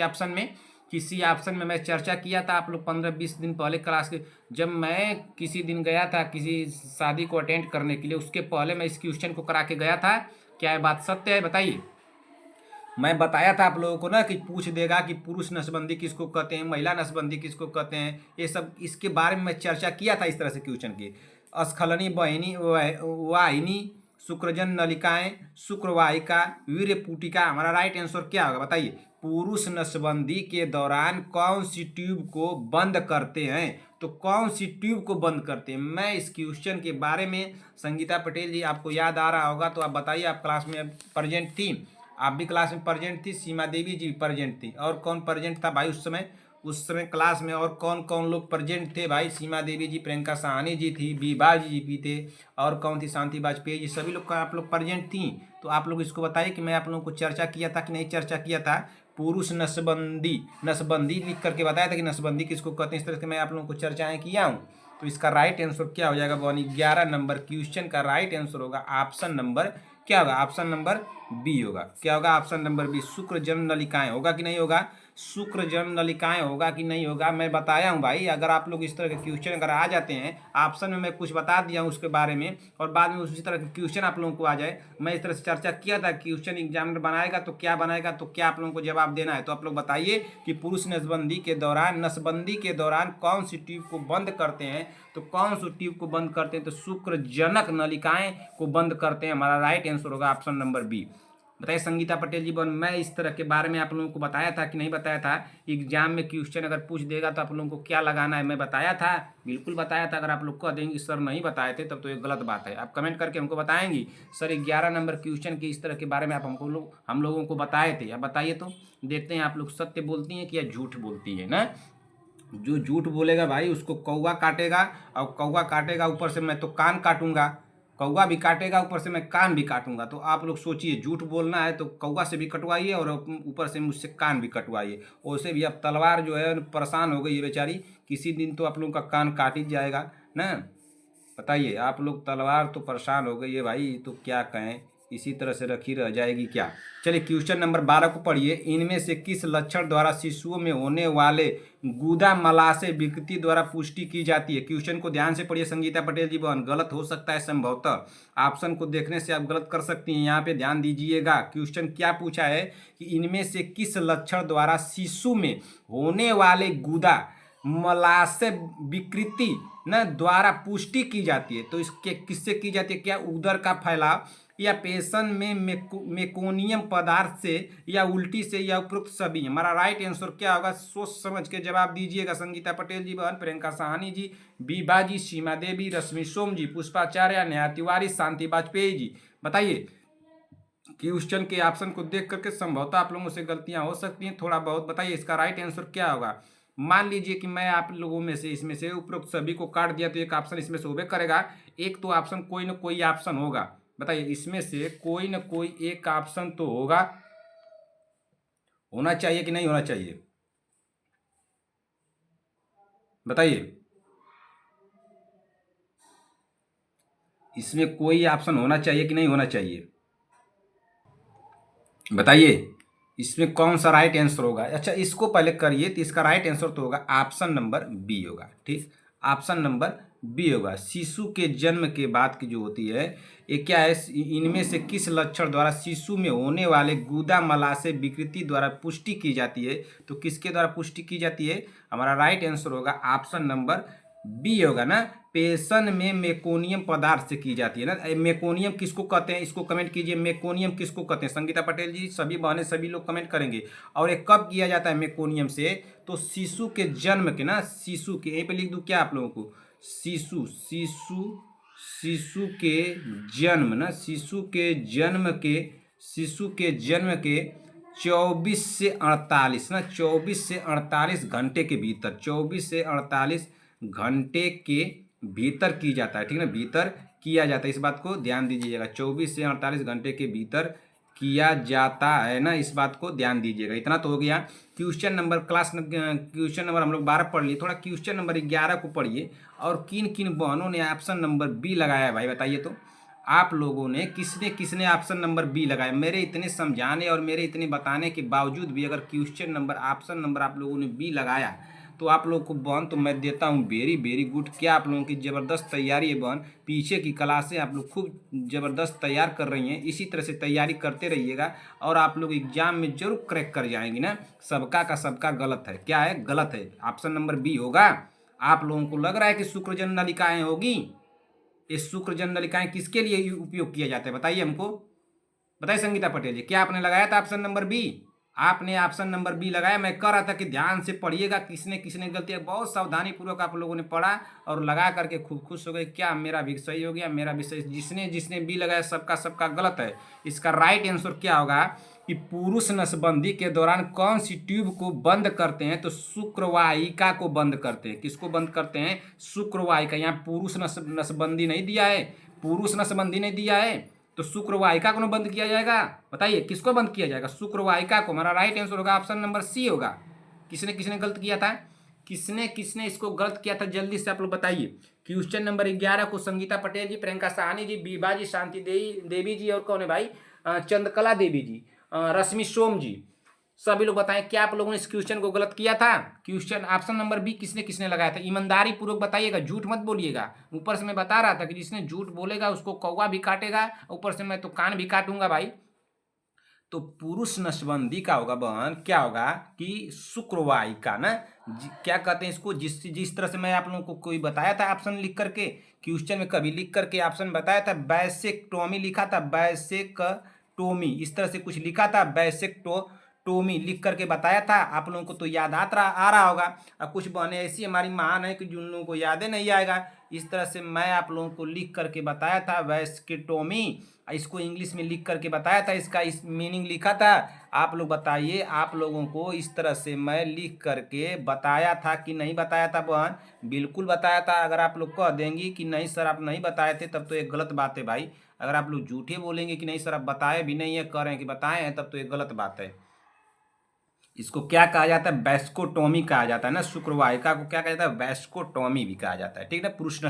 ऑप्शन में मैं चर्चा किया था आप लोग 15-20 दिन पहले क्लास के। जब मैं किसी दिन गया था किसी शादी को अटेंड करने के लिए, उसके पहले मैं इस क्वेश्चन को करा के गया था। क्या ये बात सत्य है बताइए? मैं बताया था आप लोगों को ना कि पूछ देगा कि पुरुष नसबंदी किसको कहते हैं, महिला नसबंदी किसको कहते हैं, ये सब इसके बारे में मैं चर्चा किया था इस तरह से क्वेश्चन की। स्खलनी बहिनी वाहिनी, शुक्रजन नलिकाएं, शुक्रवाहिका, वीर्यपुटिका। हमारा राइट आंसर क्या होगा बताइए? पुरुष नसबंदी के दौरान कौन सी ट्यूब को बंद करते हैं? तो कौन सी ट्यूब को बंद करते हैं? मैं इस क्वेश्चन के बारे में, संगीता पटेल जी आपको याद आ रहा होगा तो आप बताइए। आप क्लास में प्रेजेंट थी, आप भी क्लास में प्रेजेंट थी, सीमा देवी जी प्रेजेंट थी, और कौन प्रेजेंट था भाई उस समय क्लास में? और कौन कौन लोग प्रेजेंट थे भाई? सीमा देवी जी, प्रियंका साहनी जी थी, बीबा जी भी थे, और कौन थी? शांति वाजपेयी जी। सभी लोग का आप लोग प्रेजेंट थी। तो आप लोग इसको बताइए कि मैं आप लोगों को चर्चा किया था कि नहीं चर्चा किया था। पुरुष नसबंदी लिख करके बताया था कि नसबंदी किसको कहते हैं। इस तरह से मैं आप लोगों को चर्चाएं किया हूँ। तो इसका राइट आंसर क्या हो जाएगा? 11 नंबर क्वेश्चन का राइट आंसर होगा ऑप्शन नंबर क्या होगा? ऑप्शन नंबर बी होगा। क्या होगा? ऑप्शन नंबर बी, शुक्र जन नलिकाएं। होगा कि नहीं होगा? शुक्र जन नलिकाएं होगा कि नहीं होगा? मैं बताया हूं भाई। अगर आप लोग इस तरह के क्वेश्चन अगर आ जाते हैं, ऑप्शन में मैं कुछ बता दिया हूं उसके बारे में, और बाद में उसी तरह के क्वेश्चन आप लोगों को आ जाए, मैं इस तरह से चर्चा किया था। क्वेश्चन एग्जामिनर बनाएगा तो क्या बनाएगा, तो क्या आप लोगों को जवाब देना है। तो आप लोग बताइए कि पुरुष नसबंदी के दौरान कौन सी ट्यूब को बंद करते हैं? तो कौन सी ट्यूब को बंद करते हैं? तो शुक्रजनक नलिकाएं को बंद करते हैं। हमारा राइट आंसर होगा ऑप्शन नंबर बी। बताइए संगीता पटेल जी बहन, मैं इस तरह के बारे में आप लोगों को बताया था कि नहीं बताया था? एग्जाम में क्वेश्चन अगर पूछ देगा तो आप लोगों को क्या लगाना है, मैं बताया था? बिल्कुल बताया था। अगर आप लोग कह देंगे सर नहीं बताए थे तब तो ये गलत बात है। आप कमेंट करके हमको बताएंगी सर 11 नंबर क्वेश्चन के इस तरह के बारे में आप हम लोगों को बताए थे। आप बताइए तो देखते हैं आप लोग सत्य बोलती हैं कि या झूठ बोलती है ना। जो झूठ बोलेगा भाई उसको कौवा काटेगा, और कौवा काटेगा ऊपर से मैं तो कान काटूंगा। कौवा भी काटेगा ऊपर से मैं कान भी काटूंगा। तो आप लोग सोचिए, झूठ बोलना है तो कौवा से भी कटवाइए और ऊपर से मुझसे कान भी कटवाइए। वैसे भी अब तलवार जो है परेशान हो गई है बेचारी, किसी दिन तो आप लोगों का कान काट ही जाएगा ना। बताइए, आप लोग तलवार तो परेशान हो गई है भाई, तो क्या कहें, इसी तरह से रखी रह जाएगी क्या। चलिए क्वेश्चन नंबर 12 को पढ़िए। इनमें से किस लक्षण द्वारा शिशुओं में होने वाले गुदा मलाशय विकृति द्वारा पुष्टि की जाती है। क्वेश्चन को ध्यान से पढ़िए संगीता पटेल जी बहन, गलत हो सकता है संभवतः, ऑप्शन को देखने से आप गलत कर सकती हैं। यहाँ पे ध्यान दीजिएगा, क्वेश्चन क्या पूछा है कि इनमें से किस लक्षण द्वारा शिशु में होने वाले गुदा मलाशय विकृति न द्वारा पुष्टि की जाती है। तो इसके किससे की जाती है, क्या उदर का फैलाव या पेशन में मेकोनियम पदार्थ से या उल्टी से या उपरोक्त सभी। हमारा राइट आंसर क्या होगा, सोच समझ के जवाब दीजिएगा। संगीता पटेल जी बहन, प्रियंका साहनी जी, बीबा जी, सीमा देवी, रश्मि सोम जी, पुष्पाचार्य, नेहा तिवारी, शांति वाजपेयी जी। बताइए, क्वेश्चन के ऑप्शन को देख करके संभवतः आप लोगों से गलतियां हो सकती हैं थोड़ा बहुत। बताइए इसका राइट आंसर क्या होगा। मान लीजिए कि मैं आप लोगों में से इसमें से उपरोक्त सभी को काट दिया तो एक ऑप्शन इसमें से होबे करेगा। एक तो ऑप्शन कोई ना कोई ऑप्शन होगा। बताइए, इसमें से कोई ना कोई एक ऑप्शन तो होगा, होना चाहिए कि नहीं होना चाहिए। बताइए, इसमें कोई ऑप्शन होना चाहिए कि नहीं होना चाहिए। बताइए, इसमें कौन सा राइट आंसर होगा। अच्छा, इसको पहले करिए, तो इसका राइट आंसर तो होगा ऑप्शन नंबर बी होगा। ठीक, ऑप्शन नंबर बी होगा। शिशु के जन्म के बाद की जो होती है, ये क्या है, इनमें से किस लक्षण द्वारा शिशु में होने वाले गुदा मलाशय विकृति द्वारा पुष्टि की जाती है। तो किसके द्वारा पुष्टि की जाती है, हमारा राइट आंसर होगा ऑप्शन नंबर बी होगा ना, पेशन में मेकोनियम पदार्थ से की जाती है ना। मेकोनियम किसको कहते हैं, इसको कमेंट कीजिए, मेकोनियम किसको कहते हैं। संगीता पटेल जी, सभी बहनें, सभी लोग कमेंट करेंगे। और ये कब किया जाता है मेकोनियम से, तो शिशु के जन्म के ना, शिशु के, यहीं पे लिख दूं क्या आप लोगों को, शिशु शिशु शिशु के जन्म ना, शिशु के जन्म के 24 से 48 ना, 24 से 48 घंटे के भीतर, 24 से 48 घंटे के भीतर की जाता है। ठीक है ना, भीतर किया जाता है, इस बात को ध्यान दीजिएगा। 24 से 48 घंटे के भीतर किया जाता है ना, इस बात को ध्यान दीजिएगा। इतना तो हो गया क्वेश्चन नंबर। क्वेश्चन नंबर हम लोग 12 पढ़ लिए, थोड़ा क्वेश्चन नंबर 11 को पढ़िए। और किन किन बहनों ने ऑप्शन नंबर बी लगाया है भाई, बताइए तो। आप लोगों ने किसने किसने ऑप्शन नंबर बी लगाया। मेरे इतने समझाने और मेरे इतने बताने के बावजूद भी अगर क्वेश्चन नंबर ऑप्शन नंबर आप लोगों ने बी लगाया, तो आप लोगों को बहन तो मैं देता हूँ वेरी वेरी गुड। क्या आप लोगों की ज़बरदस्त तैयारी है बहन, पीछे की क्लासें आप लोग खूब ज़बरदस्त तैयार कर रही हैं। इसी तरह से तैयारी करते रहिएगा और आप लोग एग्जाम में जरूर क्रैक कर जाएंगे ना। सबका का सबका गलत है, क्या है, गलत है, ऑप्शन नंबर बी होगा। आप लोगों को लग रहा है कि शुक्रजन नलिकाएं होगी, ये शुक्रजन नलिकाएं किसके लिए उपयोग किया जाता है, बताइए हमको। बताइए संगीता पटेल जी, क्या आपने लगाया था ऑप्शन नंबर बी। आपने ऑप्शन नंबर बी लगाया। मैं कह रहा था कि ध्यान से पढ़िएगा, किसने किसने गलती है। बहुत सावधानी पूर्वक आप लोगों ने पढ़ा और लगा करके खूब खुश हो गए, क्या मेरा भी सही हो गया, मेरा भी सही। जिसने जिसने बी लगाया सबका सबका गलत है। इसका राइट आंसर क्या होगा कि पुरुष नसबंदी के दौरान कौन सी ट्यूब को बंद करते हैं, तो शुक्रवाहिका को बंद करते हैं। किसको बंद करते हैं, शुक्रवाहिका। यहाँ पुरुष नसबंदी नहीं दिया है, पुरुष नसबंदी नहीं दिया है, तो शुक्रवाहिका को बंद किया जाएगा। बताइए किसको बंद किया जाएगा, शुक्रवाहिका को। हमारा राइट आंसर होगा ऑप्शन नंबर सी होगा। किसने किसने गलत किया था, किसने किसने इसको गलत किया था, जल्दी से आप लोग बताइए। क्वेश्चन नंबर 11 को संगीता पटेल जी, प्रियंका साहनी जी, बीबा जी, शांति देवी जी, और कौन है भाई, चंद्रकला देवी जी, रश्मि सोम जी, सभी लोग बताएं क्या आप लोगों ने इस क्वेश्चन को गलत किया था। क्वेश्चन ऑप्शन नंबर बी किसने किसने लगाया था, ईमानदारी पूर्वक बताइएगा, झूठ मत बोलिएगा। ऊपर से मैं बता रहा था कि जिसने झूठ बोलेगा उसको कौवा भी काटेगा, ऊपर से मैं तो कान भी काटूंगा भाई। तो पुरुष नसबंदी का होगा बहन, क्या होगा कि शुक्रवाहिका ना, क्या कहते हैं इसको, जिस तरह से मैं आप लोगों को कोई बताया था ऑप्शन लिख करके, क्वेश्चन में कभी लिख करके ऑप्शन बताया था, बैसेक्टोमी लिखा था, बैसेक्टोमी इस तरह से कुछ लिखा था, बैसेक्टोमी लिख करके बताया था। आप लोगों को तो याद आ रहा होगा। अब कुछ बहनें ऐसी हमारी महान है कि जिन लोगों को यादें नहीं आएगा। इस तरह से मैं आप लोगों को लिख करके बताया था वैस्केटोमी, इसको इंग्लिश में लिख करके बताया था, इसका इस मीनिंग लिखा था। आप लोग बताइए, आप लोगों को इस तरह से मैं लिख करके बताया था कि नहीं बताया था बहन, बिल्कुल बताया था। अगर आप लोग कह देंगी कि नहीं सर आप नहीं बताए थे, तब तो एक गलत बात है भाई। अगर आप लोग झूठे बोलेंगे कि नहीं सर आप बताए भी नहीं है, कह रहे हैं कि बताए हैं, तब तो एक गलत बात है। इसको क्या कहा जाता है, वैस्कोटोमी कहा जाता है ना। शुक्रवाहिका को क्या कहा जाता है, वैस्कोटोमी भी कहा जाता है, ठीक है ना। पुरुष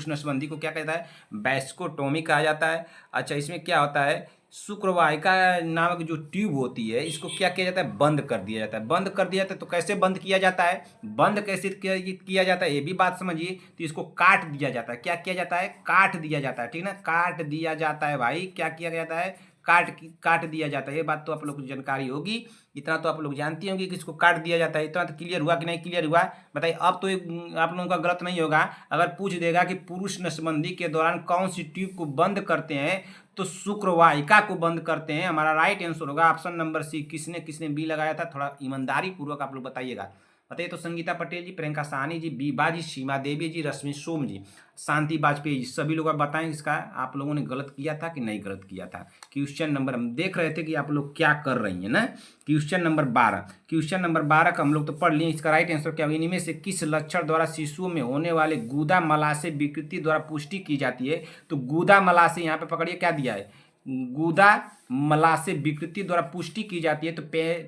नसबंदी को क्या कहता है, वैस्कोटोमी कहा जाता है। अच्छा, इसमें क्या होता है, शुक्रवाहिका नामक जो ट्यूब होती है इसको क्या किया जाता है, बंद कर दिया जाता है। बंद कर दिया जाता है तो कैसे बंद किया जाता है, बंद कैसे किया जाता है ये भी बात समझिए। तो इसको काट दिया जाता है, क्या किया जाता है, काट दिया जाता है, ठीक ना, काट दिया जाता है भाई, क्या किया जाता है, काट दिया जाता है। ये बात तो आप लोग को जानकारी होगी, इतना तो आप लोग जानती होंगे कि इसको काट दिया जाता है। इतना तो क्लियर हुआ कि नहीं क्लियर हुआ, बताइए। अब तो आप लोगों का गलत नहीं होगा अगर पूछ देगा कि पुरुष नसबंदी के दौरान कौन सी ट्यूब को बंद करते हैं, तो शुक्रवाहिका को बंद करते हैं। हमारा राइट आंसर होगा ऑप्शन नंबर सी। किसने किसने बी लगाया था, थोड़ा ईमानदारी पूर्वक आप लोग बताइएगा। बताइए तो संगीता पटेल जी, प्रियंका साहनी जी, बीबा जी, सीमा देवी जी, रश्मि सोम जी, शांति वाजपेयी जी, सभी लोग आप बताएं इसका आप लोगों ने गलत किया था कि नहीं गलत किया था। क्वेश्चन नंबर, हम देख रहे थे कि आप लोग क्या कर रही हैं ना। क्वेश्चन नंबर 12 का हम लोग तो पढ़ लिए। इसका राइट आंसर क्या होगा, इनमें से किस लक्षण द्वारा शिशुओं में होने वाले गुदा मलाशय विकृति द्वारा पुष्टि की जाती है। तो गुदा मलाशय यहाँ पे पकड़िए क्या दिया है, गुदा मलाशय विकृति द्वारा पुष्टि की जाती है। तो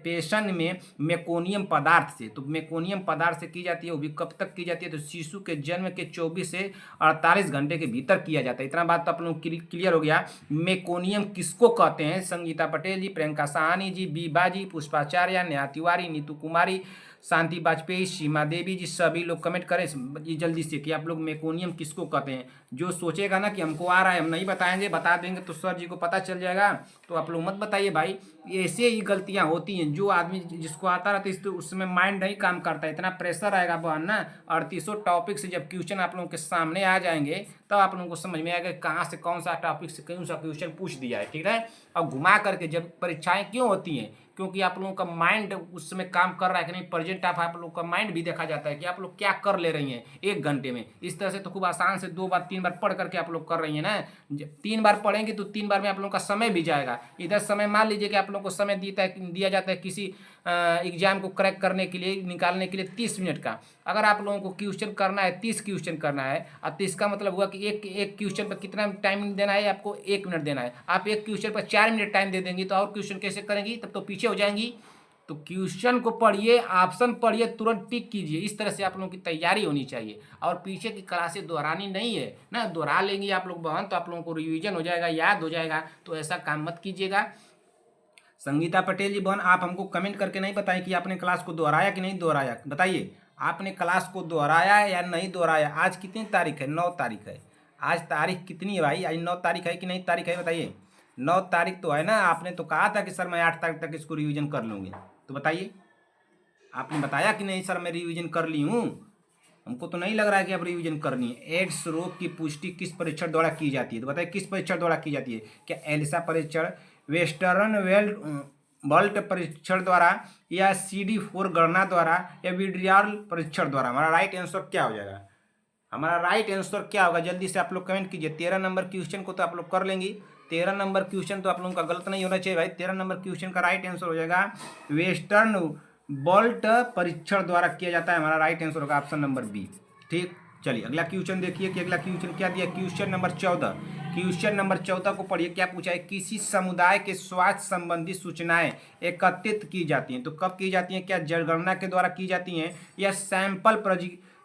पेशेंट में मेकोनियम पदार्थ से, तो मेकोनियम पदार्थ से की जाती है, वो भी कब तक की जाती है, तो शिशु के जन्म के 24 से 48 घंटे के भीतर किया जाता है। इतना बात तो आप लोग क्लियर हो गया। मेकोनियम किसको कहते हैं, संगीता पटेल जी, प्रियंका साहनी जी, बीबा जी, पुष्पाचार्य, नेहा तिवारी, नीतू कुमारी, शांति वाजपेयी, सीमा देवी जी, सभी लोग कमेंट करें जल्दी से कि आप लोग मेकोनियम किसको कहते हैं। जो सोचेगा ना कि हमको आ रहा है हम नहीं बताएंगे, बता देंगे तो सर जी को पता चल जाएगा, तो आप लोग मत बताइए भाई। ऐसे ही गलतियां होती हैं, जो आदमी जिसको आता रहता है तो उसमें माइंड नहीं काम करता है, इतना प्रेशर आएगा बहन ना। 38 टॉपिक से जब क्वेश्चन आप लोगों के सामने आ जाएंगे तब आप लोगों को समझ में आएगा कहाँ से कौन सा टॉपिक से कौन सा क्वेश्चन पूछ दिया है, ठीक है। और घुमा करके जब परीक्षाएं क्यों होती हैं, क्योंकि आप लोगों का माइंड उस समय काम कर रहा है कि नहीं, प्रेजेंट आप लोगों का माइंड भी देखा जाता है कि आप लोग क्या कर ले रही हैं 1 घंटे में। इस तरह से तो खूब आसान से 2 बार 3 बार पढ़ करके आप लोग कर रही हैं ना। 3 बार पढ़ेंगे तो 3 बार में आप लोगों का समय भी जाएगा। इधर समय मान लीजिए कि आप लोगों को समय दिया जाता है किसी एग्जाम को क्रैक करने के लिए, निकालने के लिए 30 मिनट का। अगर आप लोगों को क्वेश्चन करना है 30 क्वेश्चन करना है, और 30 का मतलब हुआ कि एक क्वेश्चन पर कितना टाइम देना है आपको, 1 मिनट देना है। आप एक क्वेश्चन पर 4 मिनट टाइम दे देंगी तो और क्वेश्चन कैसे करेंगी, तब तो पीछे हो जाएंगी। तो क्वेश्चन को पढ़िए, ऑप्शन पढ़िए, तुरंत टिक कीजिए। इस तरह से आप लोगों की तैयारी होनी चाहिए, और पीछे की क्लासें दोहरानी नहीं है ना। दोहरा लेंगे आप लोग बहन तो आप लोगों को रिवीजन हो जाएगा, याद हो जाएगा, तो ऐसा काम मत कीजिएगा। संगीता पटेल जी बहन, आप हमको कमेंट करके नहीं बताएं कि आपने क्लास को दोहराया कि नहीं दोहराया। बताइए आपने क्लास को दोहराया या नहीं दोहराया। आज कितनी तारीख है, 9 तारीख है। आज तारीख कितनी है भाई, आज 9 तारीख है कि नहीं तारीख है, बताइए। 9 तारीख तो है ना। आपने तो कहा था कि सर मैं 8 तारीख तक इसको रिवीजन कर लूँगी, तो बताइए आपने बताया कि नहीं सर मैं रिवीजन कर ली हूँ। हमको तो नहीं लग रहा है कि आप रिवीजन करनी है। एड्स रोग की पुष्टि किस परीक्षण द्वारा की जाती है, तो बताइए किस परीक्षण द्वारा की जाती है। क्या एलिसा परीक्षण, वेस्टर्न बल्ट परीक्षण द्वारा, या CD4 गणना द्वारा, या विड्रियल परीक्षण द्वारा। हमारा राइट आंसर क्या हो जाएगा, हमारा राइट आंसर क्या होगा, जल्दी से आप लोग कमेंट कीजिए। 13 नंबर क्वेश्चन को तो आप लोग कर लेंगे। 13 नंबर क्वेश्चन तो आप लोगों का गलत नहीं होना चाहिए भाई। 13 नंबर क्वेश्चन का राइट आंसर हो जाएगा वेस्टर्न बल्ट परीक्षण द्वारा किया जाता है। हमारा राइट आंसर होगा ऑप्शन नंबर बी, ठीक। चलिए अगला क्वेश्चन देखिए कि अगला क्वेश्चन क्या दिया। क्वेश्चन नंबर 14, क्वेश्चन नंबर 14 को पढ़िए क्या पूछा है। किसी समुदाय के स्वास्थ्य संबंधी सूचनाएं एकत्रित की जाती हैं, तो कब की जाती हैं, क्या जनगणना के द्वारा की जाती हैं, या सैंपल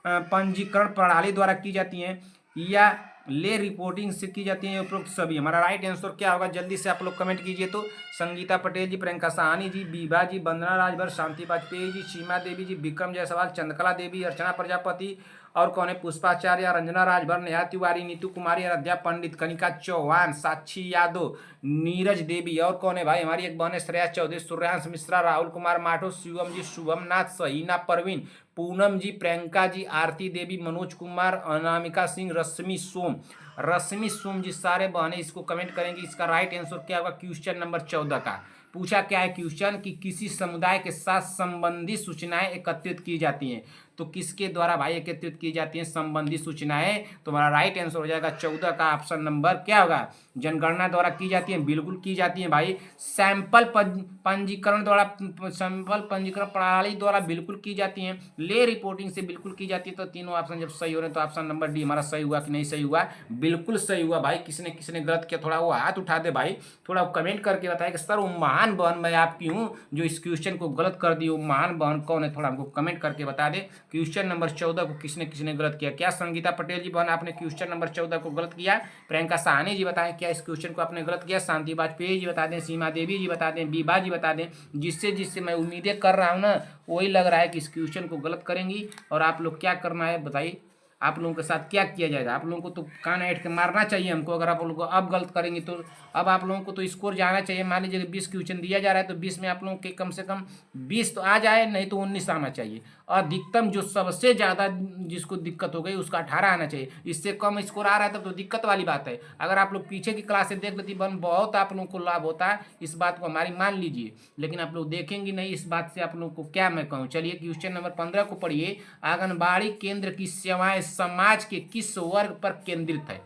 पंजीकरण प्रणाली द्वारा की जाती हैं, या ले रिपोर्टिंग से की जाती है, उपरोक्त सभी। हमारा राइट आंसर क्या होगा, जल्दी से आप लोग कमेंट कीजिए। तो संगीता पटेल जी, प्रियंका साहनी जी, बीबा जी, वंदना राजभर, शांति वाजपेयी जी, सीमा देवी जी, विक्रम जायसवाल, चंद्रकला देवी, अर्चना प्रजापति, और कौन है, पुष्पाचार्य, रंजना राजभर, नेहा तिवारी, नीतू कुमारी, आराध्या पंडित, कनिका चौहान, साक्षी यादव, नीरज देवी, और कौन है भाई, हमारी एक बहन है श्रेया चौधरी, सूर्यांश मिश्रा, राहुल कुमार माठो, शिवम जी, शुभम नाथ, सहीना परवीन, पूनम जी, प्रियंका जी, आरती देवी, मनोज कुमार, अनामिका सिंह, रश्मि सोम जी, सारे बहने इसको कमेंट करेंगे। इसका राइट आंसर क्या होगा क्वेश्चन नंबर 14 का। पूछा क्या है क्वेश्चन कि किसी समुदाय के साथ संबंधित सूचनाएं एकत्रित की जाती हैं। तो किसके द्वारा भाई एकत्रित की जाती हैं संबंधित सूचनाएं? तो हमारा राइट आंसर हो जाएगा 14 का ऑप्शन नंबर क्या होगा? जनगणना द्वारा की जाती है, बिल्कुल की जाती है भाई। सैंपल पंजीकरण द्वारा, सैंपल पंजीकरण प्रणाली द्वारा बिल्कुल की जाती है। ले रिपोर्टिंग से बिल्कुल की जाती है। तो तीनों ऑप्शन जब सही हो रहे हैं तो ऑप्शन नंबर डी हमारा सही हुआ कि नहीं सही हुआ? बिल्कुल सही हुआ भाई। किसने किसने गलत किया थोड़ा वो हाथ उठा दे भाई, थोड़ा कमेंट करके बताए कि सर वो महान बहन मैं आपकी हूँ जो इस क्वेश्चन को गलत कर दी, वो महान बहन कौन है? थोड़ा हमको कमेंट करके बता दे। क्वेश्चन नंबर 14 को किसने किसने गलत किया? क्या संगीता पटेल जी बहन आपने क्वेश्चन नंबर 14 को गलत किया? प्रियंका साहनी जी बताएं क्या इस क्वेश्चन को आपने गलत किया? शांति वाजपेयी जी बता दें, सीमा देवी जी बता दें, बीबा जी बता दें। जिससे जिससे मैं उम्मीदें कर रहा हूँ ना, वही लग रहा है कि इस क्वेश्चन को गलत करेंगी। और आप लोग क्या करना है बताइए, आप लोगों के साथ क्या किया जाएगा? आप लोगों को तो कान ऐठ के मारना चाहिए हमको। अगर आप लोगों को अब गलत करेंगे तो अब आप लोगों को तो स्कोर जाना चाहिए। मान लीजिए 20 क्वेश्चन दिया जा रहा है तो 20 में आप लोगों के कम से कम 20 तो आ जाए, नहीं तो 19 आना चाहिए। अधिकतम जो सबसे ज़्यादा जिसको दिक्कत हो गई उसका 18 आना चाहिए। इससे कम स्कोर आ रहा है तब तो दिक्कत वाली बात है। अगर आप लोग पीछे की क्लास से देख लेती बन बहुत आप लोगों को लाभ होता है, इस बात को हमारी मान लीजिए। लेकिन आप लोग देखेंगे नहीं, इस बात से आप लोगों को क्या मैं कहूँ। चलिए क्वेश्चन नंबर 15 को पढ़िए। आंगनबाड़ी केंद्र की सेवाएं समाज के किस वर्ग पर केंद्रित है?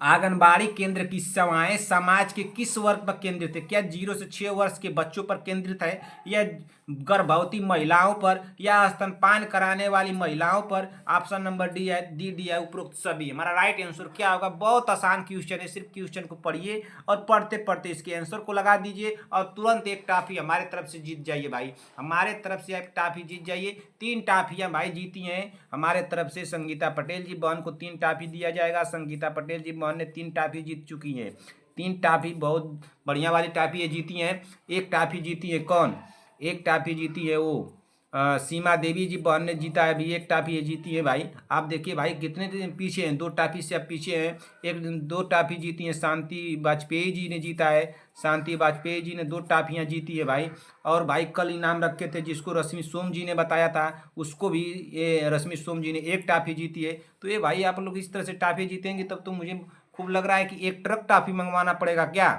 आंगनबाड़ी केंद्र की सेवाएं समाज के किस वर्ग पर केंद्रित है? क्या 0 से 6 वर्ष के बच्चों पर केंद्रित है, या गर्भवती महिलाओं पर, या स्तनपान कराने वाली महिलाओं पर? ऑप्शन नंबर डी है, डी है उपरोक्त सभी। हमारा राइट आंसर क्या होगा? बहुत आसान क्वेश्चन है, सिर्फ क्वेश्चन को पढ़िए और पढ़ते पढ़ते इसके आंसर को लगा दीजिए और तुरंत एक टॉफी हमारे तरफ से जीत जाइए भाई। हमारे तरफ से एक टॉफी जीत जाइए। 3 टॉफियां भाई जीती हैं हमारे तरफ से। संगीता पटेल जी बहन को 3 टॉफी दिया जाएगा। संगीता पटेल जी बहन ने 3 टॉफी जीत चुकी हैं। 3 टॉफी बहुत बढ़िया वाली टॉफी है जीती हैं। एक टॉफी जीती है कौन? एक टॉफी जीती है वो सीमा देवी जी बहन ने जीता है। अभी एक टॉफी जीती है भाई। आप देखिए भाई कितने पीछे हैं, 2 टॉफी से आप पीछे हैं। एक 2 टॉफी जीती हैं शांति वाजपेयी जी ने जीता है। शांति वाजपेयी जी ने 2 टॉफियाँ जीती है भाई। और भाई कल इनाम रखे थे जिसको रश्मि सोम जी ने बताया था, उसको भी ये रश्मि सोम जी ने 1 टॉफी जीती है। तो ये भाई आप लोग इस तरह से टॉफी जीतेंगे तब तो मुझे खूब लग रहा है कि 1 ट्रक टॉफी मंगवाना पड़ेगा क्या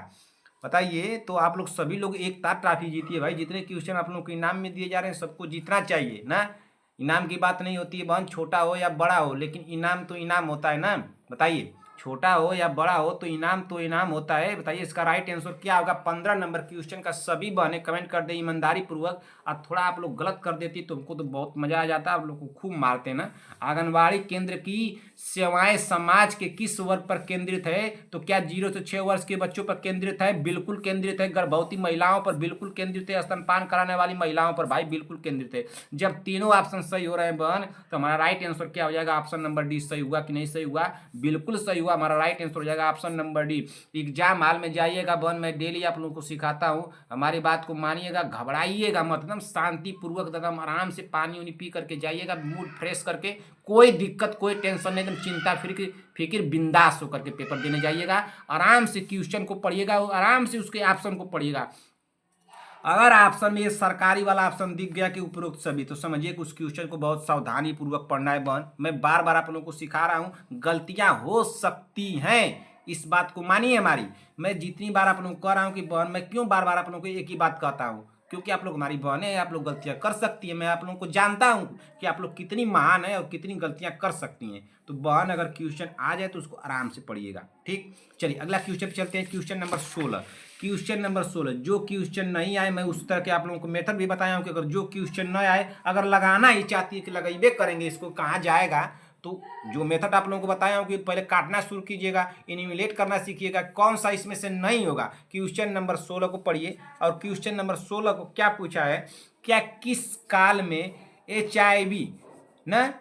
बताइए। तो आप लोग सभी लोग एक तार ट्रॉफी जीतिए भाई। जितने क्वेश्चन आप लोग को इनाम में दिए जा रहे हैं सबको जीतना चाहिए ना। इनाम की बात नहीं होती है बहन, छोटा हो या बड़ा हो, लेकिन इनाम तो इनाम होता है ना। बताइए, छोटा हो या बड़ा हो तो इनाम होता है। बताइए इसका राइट आंसर क्या होगा? 15 नंबर क्वेश्चन का सभी बहनें कमेंट कर दे ईमानदारी पूर्वक। और थोड़ा आप लोग गलत कर देती तो हमको तो बहुत मजा आ जाता। आप लोग को खूब मारते ना। आंगनबाड़ी केंद्र की सेवाएं समाज के किस वर्ग पर केंद्रित है? तो क्या 0 से 6 वर्ष के बच्चों पर केंद्रित है? बिल्कुल केंद्रित है। गर्भवती महिलाओं पर बिल्कुल केंद्रित है। स्तनपान कराने वाली महिलाओं पर भाई बिल्कुल केंद्रित है। जब तीनों ऑप्शन सही हो रहे हैं बहन तो हमारा राइट आंसर क्या हो जाएगा? ऑप्शन नंबर डी सही हुआ कि नहीं सही हुआ? बिल्कुल सही हुआ। हमारा राइट आंसर हो जाएगा option number D. Exam hall में जाइएगा बहन, मैं डेली आप लोगों को सिखाता हूँ, हमारी बात को मानिएगा, घबराइएगा मत, एकदम शांतिपूर्वक एकदम आराम से पानी उनी पी करके जाइएगा, मूड फ्रेश करके। कोई दिक्कत कोई टेंशन नहीं, एकदम चिंता फिक्र बिंदास होकर के पेपर देने जाइएगा। आराम से क्वेश्चन को पढ़िएगा, आराम से उसके ऑप्शन को पढ़िएगा। अगर ऑप्शन में ये सरकारी वाला ऑप्शन दिख गया कि उपरोक्त सभी, तो समझिए कि उस क्वेश्चन को बहुत सावधानी पूर्वक पढ़ना है बहन। मैं बार बार आप लोगों को सिखा रहा हूँ, गलतियां हो सकती हैं, इस बात को मानिए हमारी। मैं जितनी बार आप लोगों को कह रहा हूँ कि बहन, मैं क्यों बार बार आप लोगों को एक ही बात कहता हूँ? क्योंकि आप लोग हमारी बहनें हैं, आप लोग गलतियां कर सकती है। मैं आप लोगों को जानता हूँ कि आप लोग कितनी महान है और कितनी गलतियां कर सकती हैं। तो बहन अगर क्वेश्चन आ जाए तो उसको आराम से पढ़िएगा, ठीक। चलिए अगला क्वेश्चन पे चलते हैं। Question number 16। क्वेश्चन नंबर 16, जो क्वेश्चन नहीं आए मैं उस तरह के आप लोगों को मेथड भी बताया हूँ कि अगर जो क्वेश्चन न आए, अगर लगाना ही चाहती है कि लगाइबे करेंगे इसको, कहाँ जाएगा, तो जो मेथड आप लोगों को बताया हूँ कि पहले काटना शुरू कीजिएगा, इनिमिलेट करना सीखिएगा, कौन सा इसमें से नहीं होगा। क्वेश्चन नंबर 16 को पढ़िए। और क्वेश्चन नंबर 16 को क्या पूछा है? क्या किस काल में HIV न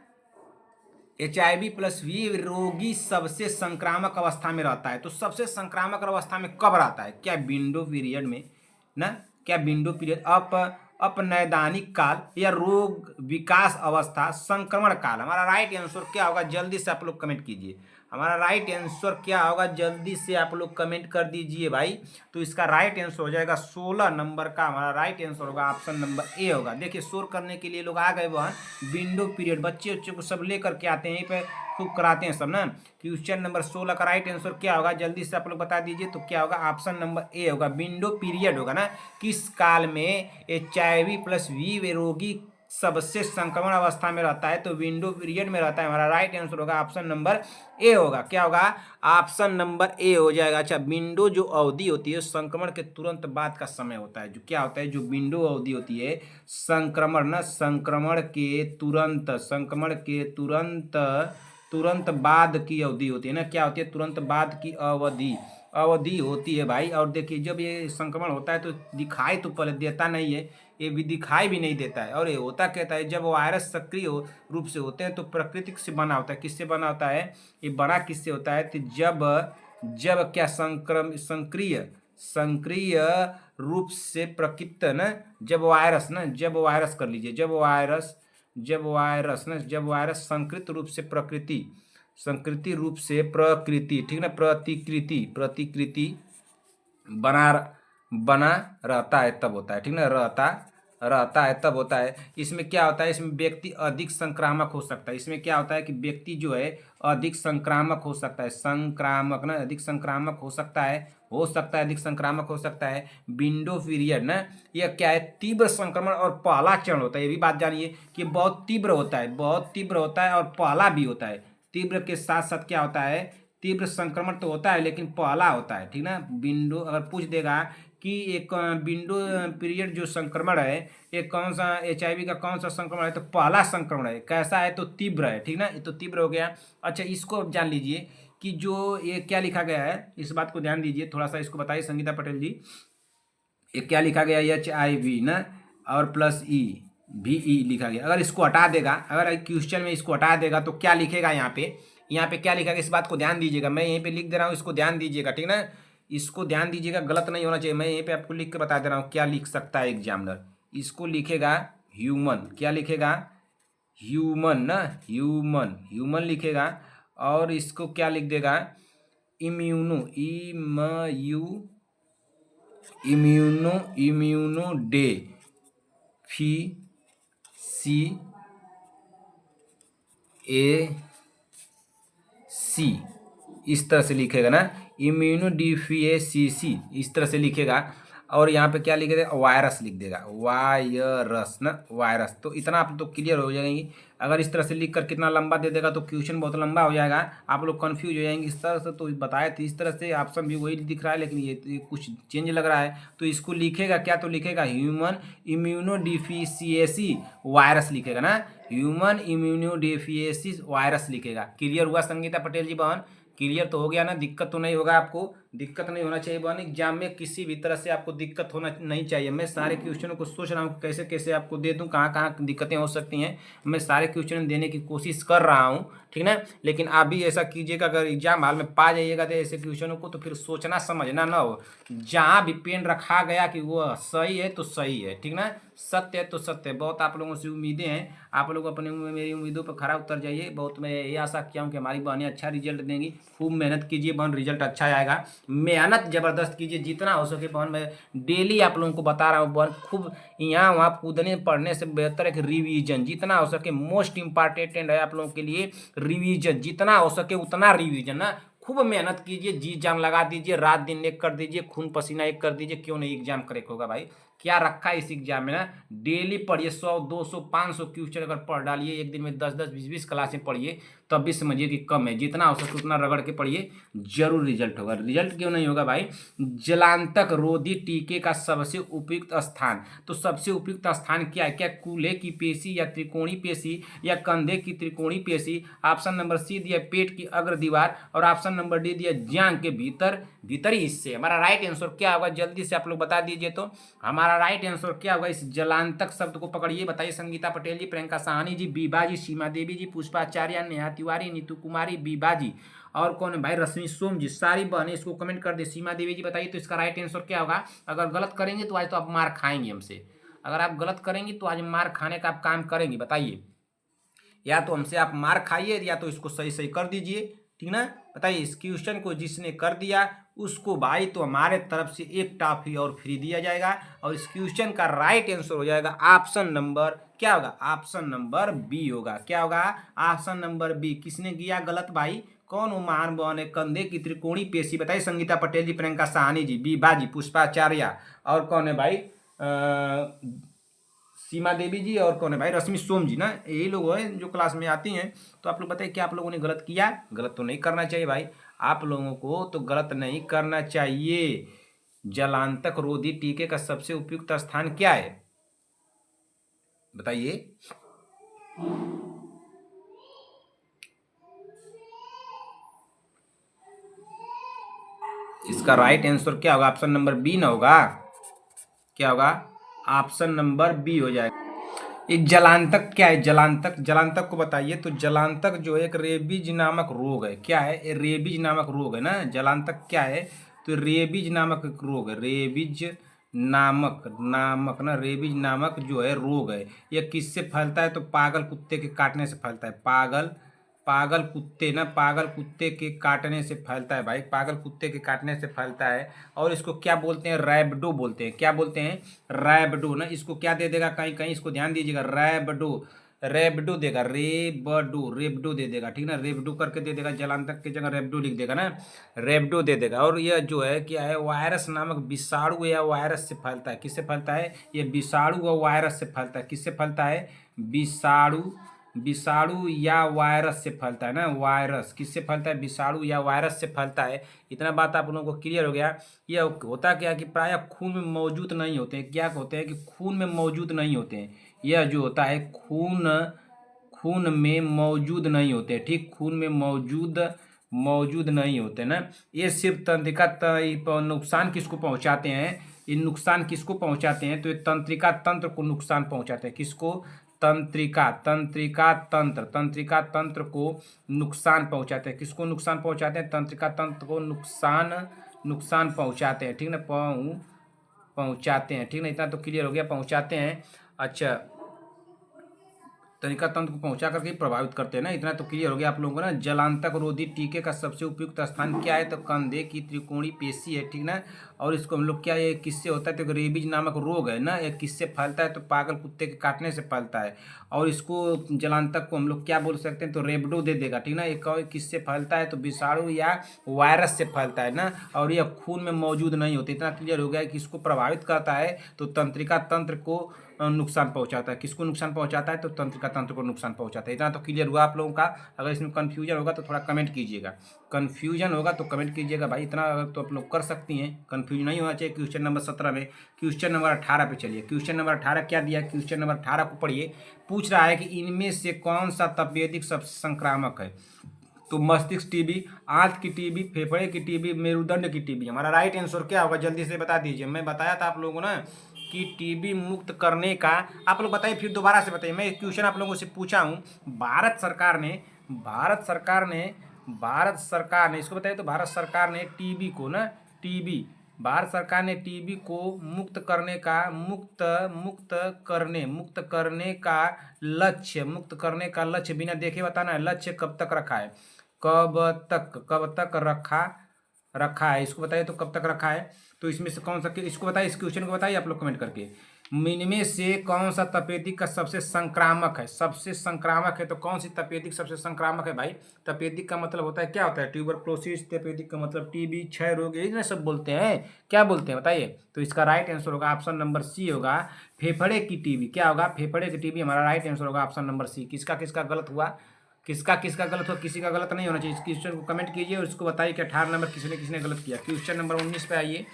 HIV+V रोगी सबसे संक्रामक अवस्था में रहता है? तो सबसे संक्रामक अवस्था में कब रहता है? क्या विंडो पीरियड में ना? क्या विंडो पीरियड, अपनैदानिक काल, या रोग विकास अवस्था, संक्रमण काल? हमारा राइट आंसर क्या होगा? जल्दी से आप लोग कमेंट कीजिए। हमारा राइट आंसर क्या होगा? जल्दी से आप लोग कमेंट कर दीजिए भाई। तो इसका राइट आंसर हो जाएगा 16 नंबर का। हमारा राइट आंसर होगा ऑप्शन नंबर ए होगा। देखिए शोर करने के लिए लोग आ गए वहाँ, विंडो पीरियड बच्चे को सब लेकर के आते हैं, यहीं पे खूब कराते हैं सब ना। क्वेश्चन नंबर 16 का राइट आंसर क्या होगा? जल्दी से आप लोग बता दीजिए। तो क्या होगा? ऑप्शन नंबर ए होगा, विंडो पीरियड होगा ना। किस काल में HIV+V रोगी सबसे संक्रमण अवस्था में रहता है तो विंडो पीरियड में रहता है। हमारा राइट आंसर होगा ऑप्शन नंबर ए होगा। क्या होगा? ऑप्शन नंबर ए हो जाएगा। अच्छा, विंडो जो अवधि होती है संक्रमण के तुरंत बाद का समय होता है। जो क्या होता है, जो विंडो अवधि होती है संक्रमण ना, संक्रमण के तुरंत बाद की अवधि होती है ना। क्या होती है? तुरंत बाद की अवधि होती है भाई। और देखिए जब ये संक्रमण होता है तो दिखाई तो पहले देता नहीं है, ये भी दिखाई भी नहीं देता है। और ये होता कहता है जब वायरस सक्रिय रूप से होते हैं तो प्राकृतिक से बना होता है। किससे बना होता है? ये बना किससे होता है? तो जब क्या संक्रिय रूप से प्रकृत ना, जब वायरस कर लीजिए, जब वायरस संकृति रूप से प्रकृति, ठीक ना, प्रतिकृति बना बना रहता है तब होता है, ठीक ना, रहता है तब होता है। इसमें क्या होता है? इसमें व्यक्ति अधिक संक्रामक हो सकता है। इसमें क्या होता है कि व्यक्ति जो है अधिक संक्रामक हो सकता है, अधिक संक्रामक हो सकता है। विंडो पीरियड ना, यह क्या है? तीव्र संक्रमण और पहला चरण होता है। ये भी बात जानिए कि बहुत तीव्र होता है और पहला भी होता है। तीव्र के साथ साथ क्या होता है? तीव्र संक्रमण तो होता है लेकिन पहला होता है, ठीक ना। विंडो अगर पूछ देगा कि एक विंडो पीरियड जो संक्रमण है ये कौन सा HIV का कौन सा संक्रमण है, तो पहला संक्रमण है। कैसा है? तो तीव्र है, ठीक ना। ये तो तीव्र हो गया। अच्छा, इसको जान लीजिए कि जो ये क्या लिखा गया है, इस बात को ध्यान दीजिए थोड़ा सा, इसको बताइए संगीता पटेल जी। ये क्या लिखा गया? HIV ना और प्लस VE लिखा गया। अगर इसको हटा देगा, अगर क्वेश्चन में इसको हटा देगा तो क्या लिखेगा? यहाँ पे क्या लिखा गया? इस बात को ध्यान दीजिएगा, मैं यहीं पे लिख दे रहा हूँ, इसको ध्यान दीजिएगा, ठीक ना। इसको ध्यान दीजिएगा, गलत नहीं होना चाहिए। मैं यहीं पे आपको लिख के बता दे रहा हूँ क्या लिख सकता है एग्जामिनर। इसको लिखेगा ह्यूमन। क्या लिखेगा? ह्यूमन ना, ह्यूमन लिखेगा। और इसको क्या लिख देगा? इम्यूनो डेफिशिएंसी, इस तरह से लिखेगा ना, इम्यूनोडिफिशिएंसी इस तरह से लिखेगा। और यहाँ पे क्या लिखेगा? वायरस लिख देगा, वायरस ना, वायरस। तो इतना आप तो क्लियर हो जाएंगी। अगर इस तरह से लिख कर कितना लंबा दे देगा तो क्वेश्चन बहुत लंबा हो जाएगा, आप लोग कंफ्यूज हो जाएंगे। इस तरह से तो बताए थे, इस तरह से ऑप्शन भी वही दिख रहा है लेकिन ये कुछ चेंज लग रहा है। तो इसको लिखेगा क्या? तो लिखेगा ह्यूमन इम्यूनोडिफिशिएंसी वायरस लिखेगा ना, ह्यूमन इम्यूनोडिफिशिएंसी वायरस लिखेगा। क्लियर हुआ संगीता पटेल जी बहन? क्लियर तो हो गया ना? दिक्कत तो नहीं होगा आपको, दिक्कत नहीं होना चाहिए बहन। एग्जाम में किसी भी तरह से आपको दिक्कत होना नहीं चाहिए। मैं सारे क्वेश्चनों को सोच रहा हूँ कैसे कैसे आपको दे दूँ, कहाँ कहाँ दिक्कतें हो सकती हैं। मैं सारे क्वेश्चन देने की कोशिश कर रहा हूँ, ठीक ना। लेकिन आप भी ऐसा कीजिएगा, अगर एग्जाम हॉल में पा जाइएगा तो ऐसे क्वेश्चनों को तो फिर सोचना समझना ना हो। जहाँ भी पेन रखा गया कि वो सही है तो सही है, ठीक ना, सत्य है तो सत्य है। बहुत आप लोगों से उम्मीदें हैं, आप लोग अपने मेरी उम्मीदों पर खरा उतर जाइए। बहुत मैं ये आशा किया हूँ कि हमारी बहनें अच्छा रिजल्ट देंगी। खूब मेहनत कीजिए बहन, रिजल्ट अच्छा आएगा। मेहनत ज़बरदस्त कीजिए जितना हो सके बहन। मैं डेली आप लोगों को बता रहा हूँ बहन, खूब यहाँ वहाँ कूदने पढ़ने से बेहतर है कि रिवीजन जितना हो सके। मोस्ट इम्पॉर्टेंट है आप लोगों के लिए रिवीजन, जितना हो सके उतना रिवीजन ना। खूब मेहनत कीजिए, जी जान लगा दीजिए, रात दिन एक कर दीजिए, खून पसीना एक कर दीजिए। क्यों नहीं एग्जाम क्रैक होगा भाई? क्या रखा है इस एग्जाम में ना? डेली पढ़िए, 100 200 500 क्वेश्चन अगर पढ़ डालिए एक दिन में, 10 20 क्लासें पढ़िए, तब भी समझिए कि कम है। जितना हो सके उतना रगड़ के पढ़िए, जरूर रिजल्ट होगा। रिजल्ट क्यों नहीं होगा भाई? जलांतक रोधी टीके का सबसे उपयुक्त स्थान, तो सबसे उपयुक्त स्थान क्या है? क्या कूल्हे की पेशी या त्रिकोणी पेशी या कंधे की त्रिकोणी पेशी? ऑप्शन नंबर सी दिया पेट की अग्र दीवार, और ऑप्शन नंबर डी दिया जांघ के भीतरी हिस्से। हमारा राइट आंसर क्या होगा? जल्दी से आप लोग बता दीजिए तो हमारा राइट आंसर क्या होगा? इस जलांतक शब्द को पकड़िए, बताइए संगीता पटेल जी, प्रियंका साहनी जी, बीबा जी, सीमा देवी जी, पुष्पाचार्य, नेहा तिवारी, नीतू कुमारी, बीबा जी, और कौन है भाई? रश्मि सोम जी। सारी बहनें इसको कमेंट कर दे। सीमा देवी जी बताइए तो इसका राइट आंसर क्या होगा? अगर गलत करेंगे तो आज तो आप मार खाएंगे हमसे। अगर आप गलत करेंगी तो आज मार खाने का आप काम करेंगे, बताइए। या तो हमसे आप मार खाइए या तो इसको सही सही कर दीजिए, ठीक ना। बताइए, इस क्वेश्चन को जिसने कर दिया उसको भाई तो हमारे तरफ से एक टॉफी और फ्री दिया जाएगा। और इस क्वेश्चन का राइट आंसर हो जाएगा ऑप्शन नंबर क्या होगा? ऑप्शन नंबर बी होगा। क्या होगा? Option number B. किसने किया गलत भाई? कौन वो महान बहन है? कंधे की त्रिकोणी पेशी, बताइए संगीता पटेल जी, प्रियंका साहनी जी, बीबा जी, पुष्पाचार्य, और कौन है भाई? सीमा देवी जी और कौन है भाई, रश्मि सोम जी ना, यही लोग हैं जो क्लास में आती हैं। तो आप लोग बताइए क्या आप लोगों ने गलत किया? गलत तो नहीं करना चाहिए भाई, आप लोगों को तो गलत नहीं करना चाहिए। जलांतक रोधी टीके का सबसे उपयुक्त स्थान क्या है बताइए? इसका राइट आंसर क्या होगा? ऑप्शन नंबर बी ना होगा? क्या होगा? ऑप्शन नंबर बी हो जाएगा। ये जलांतक क्या है? जलांतक, जलांतक को बताइए। तो जलांतक जो है एक रेबीज नामक रोग है। क्या है? ये रेबीज नामक रोग है ना। जलांतक क्या है? तो रेबीज नामक एक रोग है। रेबीज नामक नामक ना रेबीज नामक जो है रोग है। यह किससे फैलता है? तो पागल कुत्ते के काटने से फैलता है। पागल पागल कुत्ते ना, पागल कुत्ते के काटने से फैलता है भाई, पागल कुत्ते के काटने से फैलता है। और इसको क्या बोलते हैं? रैबडो बोलते हैं। क्या बोलते हैं? रैबडो ना। इसको क्या दे देगा? कहीं कहीं इसको ध्यान दीजिएगा, रैबडो, रैबडो देगा, रेबडो, रेबडो दे देगा, ठीक ना, रेबडो करके दे देगा, जलांतक की जगह रेबडो लिख देगा ना, रेबडो दे देगा। और यह जो है क्या है? वायरस नामक विषाणु या वायरस से फैलता है। किससे फैलता है? ये विषाणु और वायरस से फैलता है। किससे फैलता है? विषाणु, विषाणु या वायरस से फैलता है ना। वायरस किससे फैलता है? विषाणु या वायरस से फैलता है। इतना बात आप लोगों को क्लियर हो गया। यह होता क्या है कि प्रायः खून में मौजूद नहीं होते हैं। क्या होते हैं कि खून में मौजूद नहीं होते हैं। यह जो होता है खून, खून में मौजूद नहीं होते, ठीक, खून में मौजूद मौजूद नहीं होते ना। ये सिर्फ तंत्रिका नुकसान किसको पहुंचाते हैं? ये नुकसान किसको पहुंचाते हैं? तो ये तंत्रिका तंत्र को नुकसान पहुंचाते हैं। किसको? तंत्रिका, तंत्रिका तंत्र, तंत्रिका तंत्र को नुकसान पहुंचाते हैं। किसको नुकसान पहुंचाते हैं? तंत्रिका तंत्र को नुकसान नुकसान पहुंचाते हैं, ठीक ना, पहुंचाते हैं, ठीक ना। इतना तो क्लियर हो गया, पहुंचाते हैं। अच्छा, तनिका तंत्र को पहुंचा करके प्रभावित करते हैं ना। इतना तो क्लियर हो गया आप लोगों को ना। जलांतक रोधी टीके का सबसे उपयुक्त स्थान क्या है? तो कंधे की त्रिकोणीय पेशी है, ठीक ना। और इसको हम लोग क्या, ये किससे होता है? तो रेबीज नामक रोग है ना। ये किससे फैलता है? तो पागल कुत्ते के काटने से फैलता है। और इसको जलांतक को हम लोग क्या बोल सकते हैं? तो रेबडो दे देगा, ठीक ना। ये किससे फैलता है? तो विषाणु या वायरस से फैलता है ना। और यह खून में मौजूद नहीं होते। इतना क्लियर हो गया कि इसको प्रभावित करता है तो तंत्रिका तंत्र को नुकसान पहुंचाता है। किसको नुकसान पहुंचाता है? तो तंत्रिका तंत्र को नुकसान पहुंचाता है। इतना तो क्लियर हुआ आप लोगों का। अगर इसमें कन्फ्यूजन होगा तो थोड़ा कमेंट कीजिएगा, कन्फ्यूजन होगा तो कमेंट कीजिएगा भाई। इतना अगर तो आप लोग कर सकती हैं, कन्फ्यूजन नहीं होना चाहिए। क्वेश्चन नंबर 17 में क्वेश्चन नंबर 18 पे चलिए। क्वेश्चन नंबर 18 क्या दिया है? क्वेश्चन नंबर 18 को पढ़िए। पूछ रहा है कि इनमें से कौन सा तपेदिक सबसे संक्रामक है? तो मस्तिष्क टीबी, आंत की टीबी, फेफड़े की टीबी, मेरुदंड की टीबी। हमारा राइट आंसर क्या होगा? जल्दी से बता दीजिए। मैं बताया था आप लोगों को ना कि टीबी मुक्त करने का, आप लोग बताइए, फिर दोबारा से बताइए। मैं क्वेश्चन आप लोगों से पूछा हूँ। भारत सरकार ने भारत सरकार ने भारत सरकार ने इसको बताइए। तो भारत सरकार ने टीबी को ना, टीबी, भारत सरकार ने टीबी को मुक्त करने का, मुक्त करने का लक्ष्य, मुक्त करने का लक्ष्य बिना देखे बताना है। लक्ष्य कब तक रखा है? कब तक रखा है? इसको बताइए। तो कब तक रखा है? तो इसमें से कौन सा, इसको बताइए, इस क्वेश्चन को बताइए आप लोग कमेंट करके। इनमें से कौन सा तपेदिक का सबसे संक्रामक है? सबसे संक्रामक है तो कौन सी तपेदिक सबसे संक्रामक है भाई? तपेदिक का मतलब होता है, क्या होता है? ट्यूबरक्लोसिस। तपेदिक का मतलब टीबी, क्षय रोग, यही ना सब बोलते हैं। क्या बोलते हैं बताइए? तो इसका राइट आंसर होगा ऑप्शन नंबर सी होगा, फेफड़े की टीबी। क्या होगा? फेफड़े की टीबी हमारा राइट आंसर होगा ऑप्शन नंबर सी। किसका किसका गलत हुआ? किसका किसका गलत हुआ? किसी का गलत नहीं होना चाहिए। इस क्वेश्चन को कमेंट कीजिए और इसको बताइए कि 18 नंबर किसने किसने गलत किया। क्वेश्चन नंबर 19 पे आइए।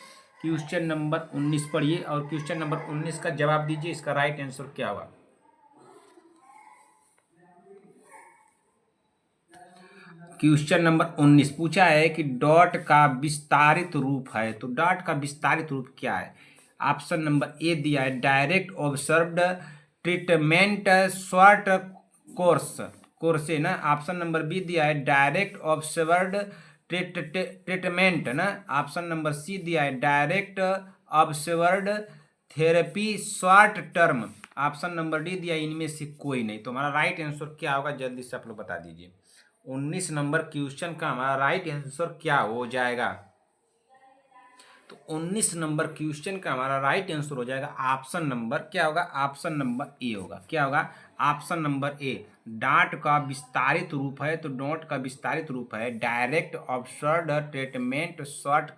क्वेश्चन नंबर 19 पढ़िए और क्वेश्चन नंबर 19 का जवाब दीजिए। इसका राइट आंसर क्या होगा? क्वेश्चन नंबर 19 पूछा है कि डॉट का विस्तारित रूप है। तो डॉट का विस्तारित रूप क्या है? ऑप्शन नंबर ए दिया है, direct observed treatment short course, कोर्से ना। ऑप्शन नंबर बी दिया है, डायरेक्ट ऑब्जर्व्ड ट्रीटमेंट ना। ऑप्शन नंबर सी दिया है, direct observed therapy short term. Option number D दिया है, इनमें से कोई नहीं। तो हमारा राइट आंसर क्या होगा? जल्दी से आप लोग बता दीजिए। 19 नंबर क्वेश्चन का हमारा राइट आंसर क्या हो जाएगा? तो 19 नंबर क्वेश्चन का हमारा राइट आंसर हो जाएगा ऑप्शन नंबर, क्या होगा? ऑप्शन नंबर ए होगा। क्या होगा? Option number A. डांट का विस्तारित रूप है तो डॉट का विस्तारित रूप है direct observed treatment short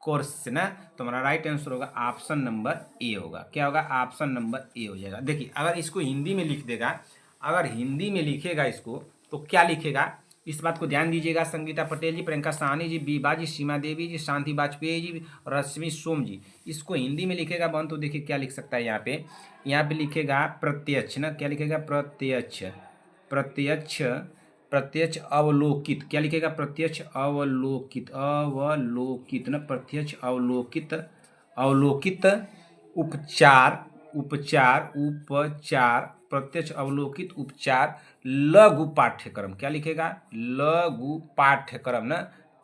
course से ना। तो हमारा राइट आंसर होगा ऑप्शन नंबर ए होगा। क्या होगा? ऑप्शन नंबर ए हो जाएगा। देखिए अगर इसको हिंदी में लिख देगा, अगर हिंदी में लिखेगा इसको तो क्या लिखेगा, इस बात को ध्यान दीजिएगा। संगीता पटेल जी, प्रियंका साहनी जी, बीबा जी, सीमा देवी जी, शांति वाजपेयी जी, रश्मि सोम जी। इसको हिंदी में लिखेगा बन तो देखिए क्या लिख सकता है यहाँ पे लिखेगा प्रत्यक्ष ना। क्या लिखेगा? प्रत्यक्ष, प्रत्यक्ष, प्रत्यक्ष अवलोकित। क्या लिखेगा? प्रत्यक्ष अवलोकित, अवलोकित ना, प्रत्यक्ष अवलोकित, अवलोकित उपचार, उपचार, उपचार, प्रत्यक्ष अवलोकित उपचार लघु पाठ्यक्रम। क्या लिखेगा? लघु पाठ्यक्रम ना,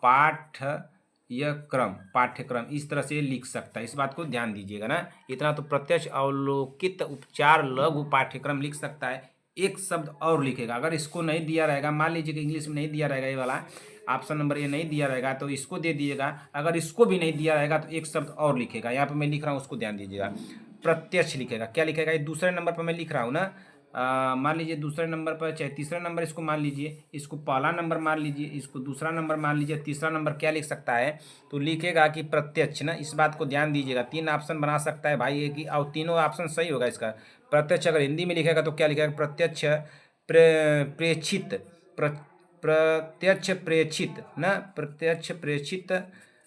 पाठ्यक्रम, पाठ्यक्रम इस तरह से लिख सकता है। इस बात को ध्यान दीजिएगा ना। इतना तो प्रत्यक्ष अवलोकित उपचार लघु पाठ्यक्रम लिख सकता है। एक शब्द और लिखेगा, अगर इसको नहीं दिया रहेगा, मान लीजिए कि इंग्लिश में नहीं दिया रहेगा, ये वाला ऑप्शन नंबर ए नहीं दिया रहेगा तो इसको दे दिएगा। अगर इसको भी नहीं दिया रहेगा तो एक शब्द और लिखेगा। यहाँ पे मैं लिख रहा हूँ, उसको ध्यान दीजिएगा। प्रत्यक्ष लिखेगा। क्या लिखेगा? ये दूसरे नंबर पर मैं लिख रहा हूँ ना। मान लीजिए दूसरे नंबर पर, चाहे तीसरा नंबर इसको मान लीजिए, इसको पहला नंबर मान लीजिए, इसको दूसरा नंबर मान लीजिए, तीसरा नंबर क्या लिख सकता है? तो लिखेगा कि प्रत्यक्ष ना। इस बात को ध्यान दीजिएगा। 3 ऑप्शन बना सकता है भाई, एक ही, और तीनों ऑप्शन सही होगा इसका। प्रत्यक्ष अगर हिंदी में लिखेगा तो क्या लिखेगा? प्रत्यक्ष प्रेक्षित, प्रत्यक्ष प्रेक्षित ना, प्रत्यक्ष प्रेक्षित,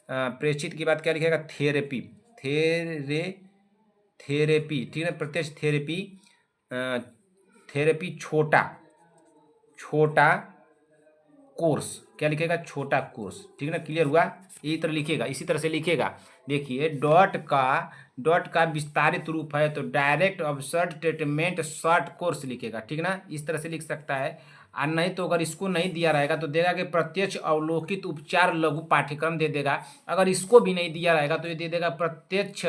प्रेक्षित की बात क्या लिखेगा? थेरेपी, थेरेपी, ठीक है। प्रत्यक्ष थेरेपी, थेरेपी छोटा, छोटा कोर्स। क्या लिखेगा? छोटा कोर्स, ठीक है ना। क्लियर हुआ? इसी तरह लिखेगा, इसी तरह से लिखेगा। देखिए डॉट का विस्तारित रूप है तो डायरेक्ट ऑब्सर्ड ट्रीटमेंट शॉर्ट कोर्स लिखेगा, ठीक ना। इस तरह से लिख सकता है। और नहीं तो अगर इसको नहीं दिया रहेगा तो देगा कि प्रत्यक्ष अवलोकित उपचार लघु पाठ्यक्रम दे देगा। अगर इसको भी नहीं दिया रहेगा तो ये दे देगा प्रत्यक्ष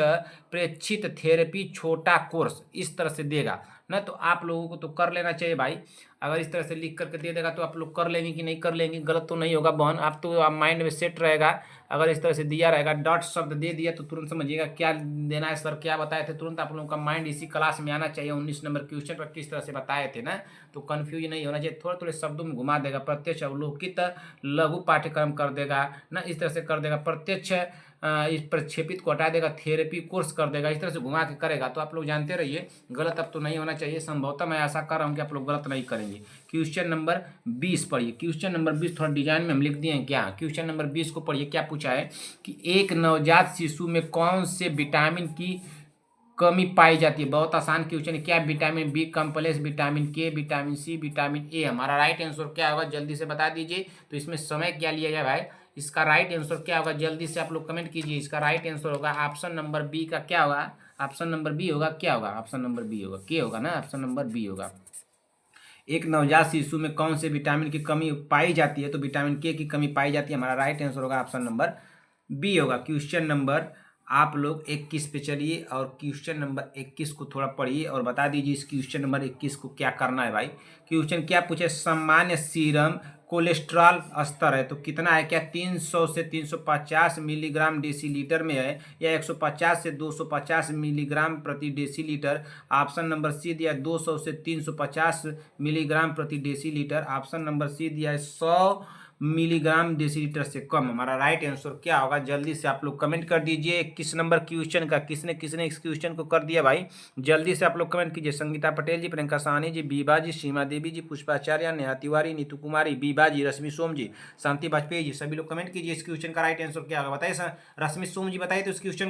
प्रेक्षित थेरेपी छोटा कोर्स, इस तरह से देगा ना। तो आप लोगों को तो कर लेना चाहिए भाई। अगर इस तरह से लिख करके दे देगा तो आप लोग कर लेंगे कि नहीं कर लेंगे? गलत तो नहीं होगा बहन, आप तो आप माइंड में सेट रहेगा। अगर इस तरह से दिया रहेगा, डॉट शब्द दे दिया तो तुरंत समझिएगा क्या देना है, सर क्या बताए थे, तुरंत आप लोगों का माइंड इसी क्लास में आना चाहिए। 19 नंबर क्वेश्चन पर किस तरह से बताए थे ना, तो कन्फ्यूज नहीं होना चाहिए। थोड़े थोड़े शब्दों में घुमा देगा। प्रत्यक्ष अवलोकित लघु पाठ्यक्रम कर देगा ना, इस तरह से कर देगा। प्रत्यक्ष इस प्रक्षेपित को हटा देगा, थेरेपी कोर्स कर देगा, इस तरह से घुमा के करेगा। तो आप लोग जानते रहिए, गलत अब तो नहीं होना चाहिए। संभवतः मैं ऐसा कर रहा हूँ कि आप लोग गलत नहीं करेंगे। क्वेश्चन नंबर 20 पढ़िए। क्वेश्चन नंबर 20 थोड़ा डिजाइन में हम लिख दिए हैं क्या। क्वेश्चन नंबर 20 को पढ़िए। क्या पूछा है कि एक नवजात शिशु में कौन से विटामिन की कमी पाई जाती है? बहुत आसान क्वेश्चन है। क्या? Vitamin B complex, vitamin K, vitamin C, vitamin ए। हमारा राइट आंसर क्या होगा जल्दी से बता दीजिए। तो इसमें समय क्या लिया जाए भाई? इसका राइट आंसर क्या होगा जल्दी से आप लोग कमेंट कीजिए। इसका राइट आंसर होगा ऑप्शन नंबर बी का क्या होगा? ऑप्शन नंबर बी होगा। क्या होगा? ऑप्शन नंबर बी होगा, के होगा ना, ऑप्शन नंबर बी होगा। एक नवजात शिशु में कौन से विटामिन की कमी पाई जाती है? तो विटामिन के की कमी पाई जाती है। हमारा राइट आंसर होगा ऑप्शन नंबर बी होगा। क्वेश्चन नंबर आप लोग 21 पे चलिए और क्वेश्चन नंबर 21 को थोड़ा पढ़िए और बता दीजिए इस क्वेश्चन नंबर 21 को क्या करना है भाई। क्वेश्चन क्या पूछे? सामान्य सीरम कोलेस्ट्रॉल स्तर है तो कितना है? क्या 300 से 350 मिलीग्राम डेसीलीटर में है या 150 से 250 मिलीग्राम प्रति डेसीलीटर? ऑप्शन नंबर सी दिया 200 से 350 मिलीग्राम प्रति डेसीलीटर। ऑप्शन नंबर सी दिया है 100 मिलीग्राम डेसीलीटर से कम। हमारा राइट आंसर क्या होगा जल्दी से आप लोग कमेंट कर दीजिए। किस नंबर क्वेश्चन का किसने किसने इस क्वेश्चन को कर दिया भाई, जल्दी से आप लोग कमेंट कीजिए। संगीता पटेल जी, प्रियंका साहनी जी, बीबा जी, सीमा देवी जी, पुष्पाचार्य, नेहा तिवारी, नीतू कुमारी, बीबा जी, रश्मि सोम जी, शांति वाजपेयी जी, सभी लोग कमेंट कीजिए। इस क्वेश्चन का राइट आंसर क्या होगा बताइए। रश्मि सोम जी बताइए तो इस क्वेश्चन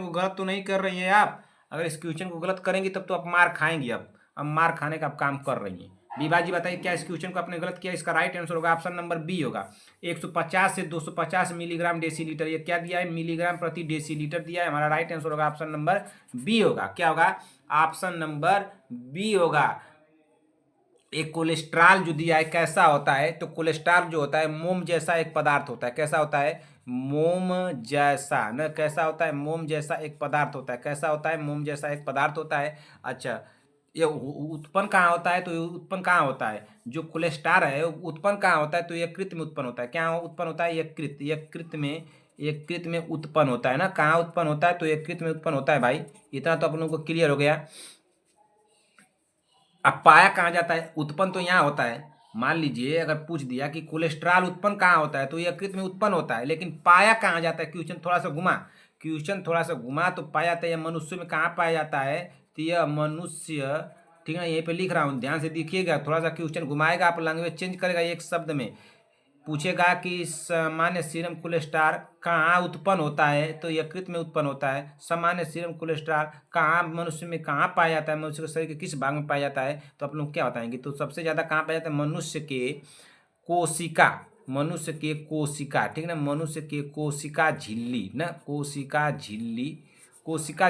को गलत तो नहीं कर रही है आप? अगर इस क्वेश्चन को गलत करेंगी तब तो आप मार खाएंगी। अब मार खाने का आप काम कर रही हैं। विभा जी बताइए क्या इस क्वेश्चन को आपने गलत किया? इसका राइट आंसर होगा ऑप्शन नंबर बी होगा। 150 से 250 मिलीग्राम डेसीलीटर, ये क्या दिया है? मिलीग्राम प्रति डेसीलीटर दिया है। हमारा राइट आंसर होगा ऑप्शन नंबर बी होगा। क्या होगा? ऑप्शन नंबर बी होगा। एक कोलेस्ट्रॉल जो दिया है कैसा होता है? तो कोलेस्ट्रॉल जो होता है मोम जैसा एक पदार्थ होता है। कैसा होता है? मोम जैसा न, कैसा होता है? मोम जैसा एक पदार्थ होता है। कैसा होता है? मोम जैसा एक पदार्थ होता है। अच्छा, ये उत्पन्न कहाँ होता है? तो ये उत्पन्न कहाँ होता है? जो कोलेस्ट्रॉल है उत्पन्न कहाँ होता है? तो यकृत में उत्पन्न होता है। क्या उत्पन्न होता है? यकृत, यकृत में उत्पन्न होता है ना। कहाँ उत्पन्न होता है? तो यकृत में उत्पन्न होता है भाई। इतना तो आप लोगों को क्लियर हो गया। अब पाया कहाँ जाता है? उत्पन्न तो यहाँ होता है। मान लीजिए अगर पूछ दिया कि कोलेस्ट्रॉल उत्पन्न कहाँ होता है, तो यकृत में उत्पन्न होता है, लेकिन पाया कहाँ जाता है, क्वेश्चन थोड़ा सा घुमा तो पाया जाता है, यह मनुष्य में कहाँ पाया जाता है, तो यह मनुष्य, ठीक है, यहीं पे लिख रहा हूँ, ध्यान से देखिएगा, थोड़ा सा क्वेश्चन घुमाएगा, आप लैंग्वेज चेंज करेगा, एक शब्द में पूछेगा कि सामान्य सीरम कोलेस्ट्रॉल कहाँ उत्पन्न होता है, तो यकृत में उत्पन्न होता है। सामान्य सीरम कोलेस्ट्रॉल कहाँ मनुष्य में कहाँ पाया जाता है, मनुष्य के शरीर के किस भाग में पाया जाता है, तो आप लोग क्या बताएंगे, तो सबसे ज़्यादा कहाँ पाया जाता है, कोशिका मनुष्य के कोशिका, ठीक है ना, मनुष्य के कोशिका झिल्ली ना, कोशिका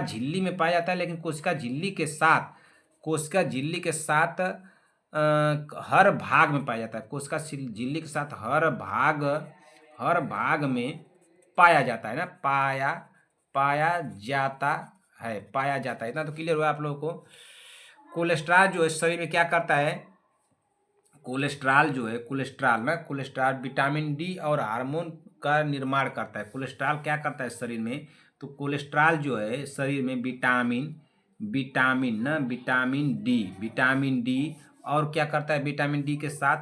झिल्ली में पाया जाता है, लेकिन कोशिका झिल्ली के साथ हर भाग में पाया जाता है, कोशिका झिल्ली के साथ हर भाग में पाया जाता है ना, पाया जाता है, इतना तो क्लियर हुआ आप लोगों को। कोलेस्ट्रॉल जो है शरीर में क्या करता है, कोलेस्ट्रॉल विटामिन डी और हार्मोन का निर्माण करता है। कोलेस्ट्रॉल क्या करता है शरीर में, तो कोलेस्ट्रॉल जो है शरीर में विटामिन डी और क्या करता है, विटामिन डी के साथ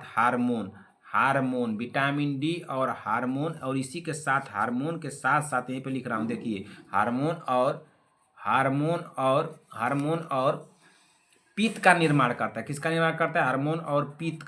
विटामिन डी और हार्मोन, और इसी के साथ हार्मोन के साथ साथ यहीं पे लिख रहा हूँ, देखिए हार्मोन और पित्त का निर्माण करता है। किसका निर्माण करता है, हार्मोन और पित्त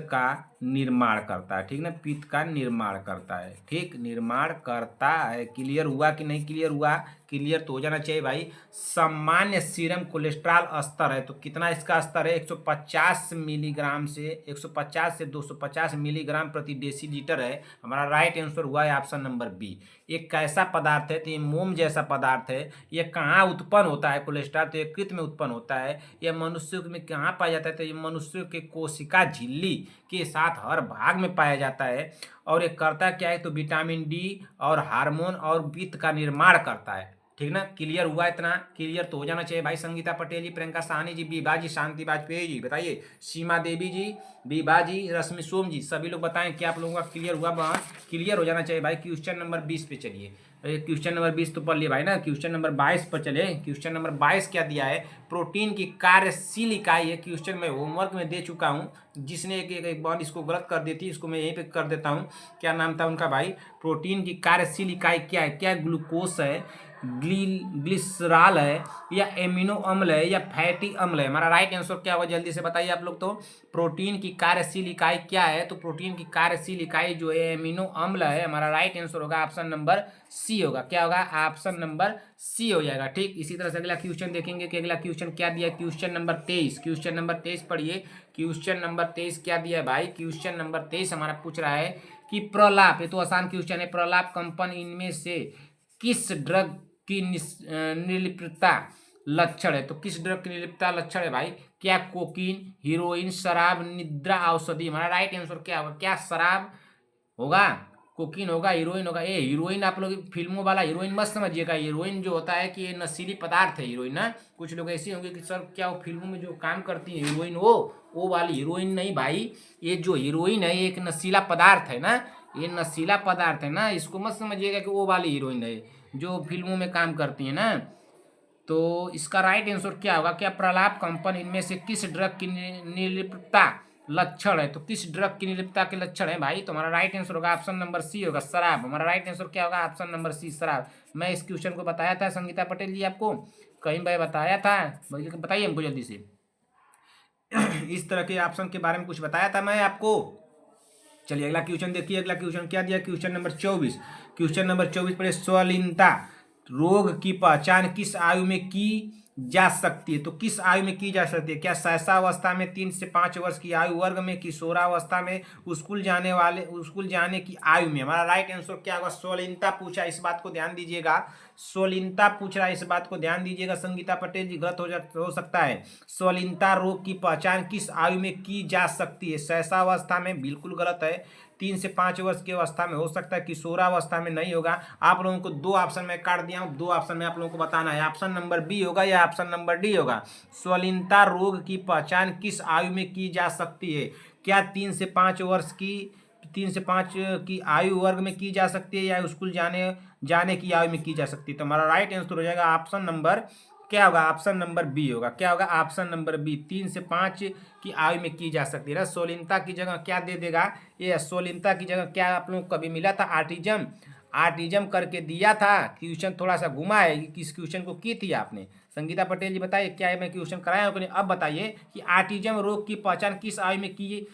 का निर्माण करता है, ठीक ना, पित्त का निर्माण करता है, ठीक, निर्माण करता है। क्लियर हुआ कि नहीं क्लियर हुआ, क्लियर तो हो जाना चाहिए भाई। सामान्य सीरम कोलेस्ट्रॉल स्तर है, तो कितना इसका स्तर है, 150 मिलीग्राम से 250 मिलीग्राम प्रति डेसीलीटर है। हमारा राइट आंसर हुआ है ऑप्शन नंबर बी। एक कैसा पदार्थ है, तो ये मोम जैसा पदार्थ है। ये कहाँ उत्पन्न होता है कोलेस्ट्रॉल, तो यकृत में उत्पन्न होता है। यह मनुष्य में कहाँ पाया जाता है, तो ये मनुष्य के कोशिका झिल्ली के साथ हर भाग में पाया जाता है। और ये करता क्या है, तो विटामिन डी और हार्मोन और पित्त का निर्माण करता है, ठीक ना। क्लियर हुआ, इतना क्लियर तो हो जाना चाहिए भाई। संगीता पटेल जी, प्रियंका साहनी जी, बीबा जी, शांति वाजपेयी जी, बताइए, सीमा देवी जी, बीबा जी, रश्मि सोम जी, सभी लोग बताएं कि आप लोगों का क्लियर हुआ। क्लियर हो जाना चाहिए भाई। क्वेश्चन नंबर 20 पे चलिए। क्वेश्चन नंबर 20 तो पढ़ लिए भाई ना। क्वेश्चन नंबर 22 पर चले। क्वेश्चन नंबर 22 क्या दिया है, प्रोटीन की कार्यशील इकाई है। क्वेश्चन मैं होमवर्क में दे चुका हूँ, जिसने एक बार इसको गलत कर दी थी, इसको मैं यहीं पे कर देता हूँ। क्या नाम था उनका भाई, प्रोटीन की कार्यशील इकाई क्या है, क्या ग्लूकोज है, ग्लिसरॉल है, या एमिनो अम्ल है, या फैटी अम्ल है। हमारा राइट आंसर क्या होगा, जल्दी से बताइए आप लोग। तो प्रोटीन की कार्यशील इकाई क्या है, तो प्रोटीन की कार्यशील इकाई जो है एमिनो अम्ल है। हमारा राइट आंसर होगा ऑप्शन नंबर सी होगा। क्या होगा, ऑप्शन नंबर सी हो जाएगा, ठीक। इसी तरह से अगला क्वेश्चन देखेंगे कि अगला क्वेश्चन क्या दिया है। क्वेश्चन नंबर 23 पढ़िए। क्वेश्चन नंबर 23 क्या दिया है भाई, क्वेश्चन नंबर 23 हमारा पूछ रहा है कि प्रलाप, ये तो आसान क्वेश्चन है, प्रलाप कंपन इनमें से किस ड्रग की निर्लिप्तता लक्षण है। तो किस ड्रग की निर्लिप्तता लक्षण है भाई, क्या कोकीन, हीरोइन, शराब, निद्रा औषधि। हमारा राइट आंसर क्या होगा, क्या शराब होगा, कोकीन होगा, हीरोइन होगा। ये हीरोइन आप लोग फिल्मों वाला हीरोइन मत समझिएगा। हीरोइन जो होता है कि ये नशीली पदार्थ है हीरोइन ना। कुछ लोग ऐसे होंगे कि सर क्या वो फिल्मों में जो काम करती है हीरोइन, वो वाली हीरोइन नहीं भाई। ये जो हीरोइन है ये एक नशीला पदार्थ है ना, ये नशीला पदार्थ है ना, इसको मत समझिएगा कि वो वाली हीरोइन है जो फिल्मों में काम करती है ना। तो इसका राइट आंसर क्या होगा, क्या प्रलाप कंपन इनमें से किस ड्रग की निर्लिप्तता लक्षण है। तो किस ड्रग की निर्लिप्तता के लक्षण है भाई, तो हमारा राइट आंसर होगा ऑप्शन नंबर सी होगा, शराब। हमारा राइट आंसर क्या होगा, ऑप्शन नंबर सी, शराब। मैं इस क्वेश्चन को बताया था संगीता पटेल जी आपको, कहीं भाई बताया था, बताइए हमको जल्दी से। इस तरह के ऑप्शन के बारे में कुछ बताया था मैं आपको। चलिए अगला क्वेश्चन देखिए। अगला क्वेश्चन क्या दिया, क्वेश्चन नंबर 24। क्वेश्चन नंबर 24 पर स्वलीनता रोग की पहचान किस आयु में की जा सकती है। तो किस आयु में की जा सकती है, क्या शैशवावस्था में, 3 से 5 वर्ष की आयु वर्ग में, किशोरावस्था में, स्कूल जाने की आयु में। हमारा राइट आंसर क्या होगा, स्वलीनता पूछा, इस बात को ध्यान दीजिएगा। स्वलीनता पूछ रहा है, इस बात को ध्यान दीजिएगा। संगीता पटेल जी गलत हो सकता है। स्वलीनता रोग की पहचान किस आयु में की जा सकती है, शैशवावस्था में बिल्कुल गलत है, 3 से 5 वर्ष की अवस्था में हो सकता है, किशोरावस्था में नहीं होगा। आप लोगों को 2 ऑप्शन में काट दिया हूँ, 2 ऑप्शन में आप लोगों को बताना है, ऑप्शन नंबर बी होगा या ऑप्शन नंबर डी होगा। स्वलीनता रोग की पहचान किस आयु में की जा सकती है, क्या 3 से 5 वर्ष की, 3 से 5 की आयु वर्ग में की जा सकती है, या स्कूल जाने की आयु में की जा सकती है। तो हमारा राइट आंसर हो जाएगा ऑप्शन नंबर क्या होगा, ऑप्शन नंबर बी होगा। क्या होगा, ऑप्शन नंबर बी। 3 से 5 की आयु में की जा सकती है ना। सोलिनता की जगह क्या दे देगा, ये सोलिनता की जगह क्या आप लोग को कभी मिला था, आर्टिज्म। आर्टिज्म करके दिया था, क्वेश्चन थोड़ा सा घुमा है। किस क्वेश्चन को की थी आपने, संगीता पटेल जी बताइए, क्या मैं क्वेश्चन कराया हूँ कि नहीं। अब बताइए कि आर्टिज्म रोग की पहचान किस आयु में की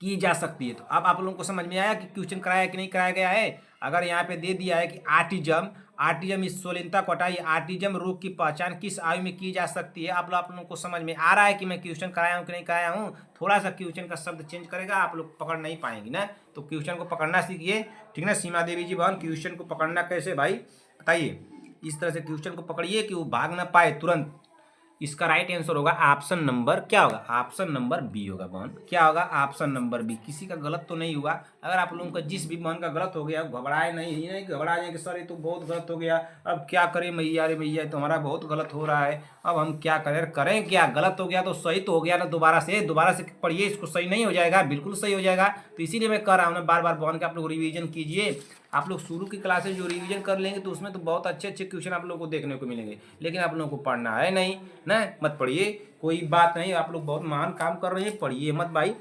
जा सकती है। तो अब आप लोगों को समझ में आया कि क्वेश्चन कराया कि नहीं कराया गया है। अगर यहाँ पे दे दिया है कि आर्टिज्म, आर्टिज्म इस सोलिनता को हटाइए, आर्टिज्म रोग की पहचान किस आयु में की जा सकती है। आप लोगों को समझ में आ रहा है कि मैं क्वेश्चन कराया हूँ कि नहीं कराया हूँ। थोड़ा सा क्वेश्चन का शब्द चेंज करेगा, आप लोग पकड़ नहीं पाएंगे ना। तो क्वेश्चन को पकड़ना सीखिए, ठीक ना। सीमा देवी जी बहन, क्वेश्चन को पकड़ना कैसे भाई बताइए। इस तरह से क्वेश्चन को पकड़िए कि वो भाग ना पाए तुरंत। इसका राइट आंसर होगा ऑप्शन नंबर, क्या होगा, ऑप्शन नंबर बी होगा बहन। क्या होगा, ऑप्शन नंबर बी। किसी का गलत तो नहीं हुआ। अगर आप लोगों का जिस भी बहन का गलत हो गया, घबराए नहीं, ही नहीं घबरा जाए कि सर ये तो बहुत गलत हो गया, अब क्या करें मैया, रे मैया तो हमारा बहुत गलत हो रहा है, अब हम क्या करें, करें क्या, गलत हो गया तो सही तो हो गया ना। दोबारा से पढ़िए, इसको सही नहीं हो जाएगा, बिल्कुल सही हो जाएगा। तो इसीलिए मैं कह रहा हूँ ना, बार बार बहन के आप लोग रिवीजन कीजिए। आप लोग शुरू की क्लासेज जो रिवीजन कर लेंगे तो उसमें तो बहुत अच्छे अच्छे क्वेश्चन आप लोगों को देखने को मिलेंगे। लेकिन आप लोगों को पढ़ना है नहीं ना, मत पढ़िए, कोई बात नहीं। आप लोग बहुत महान काम कर रहे हैं, पढ़िए मत भाई,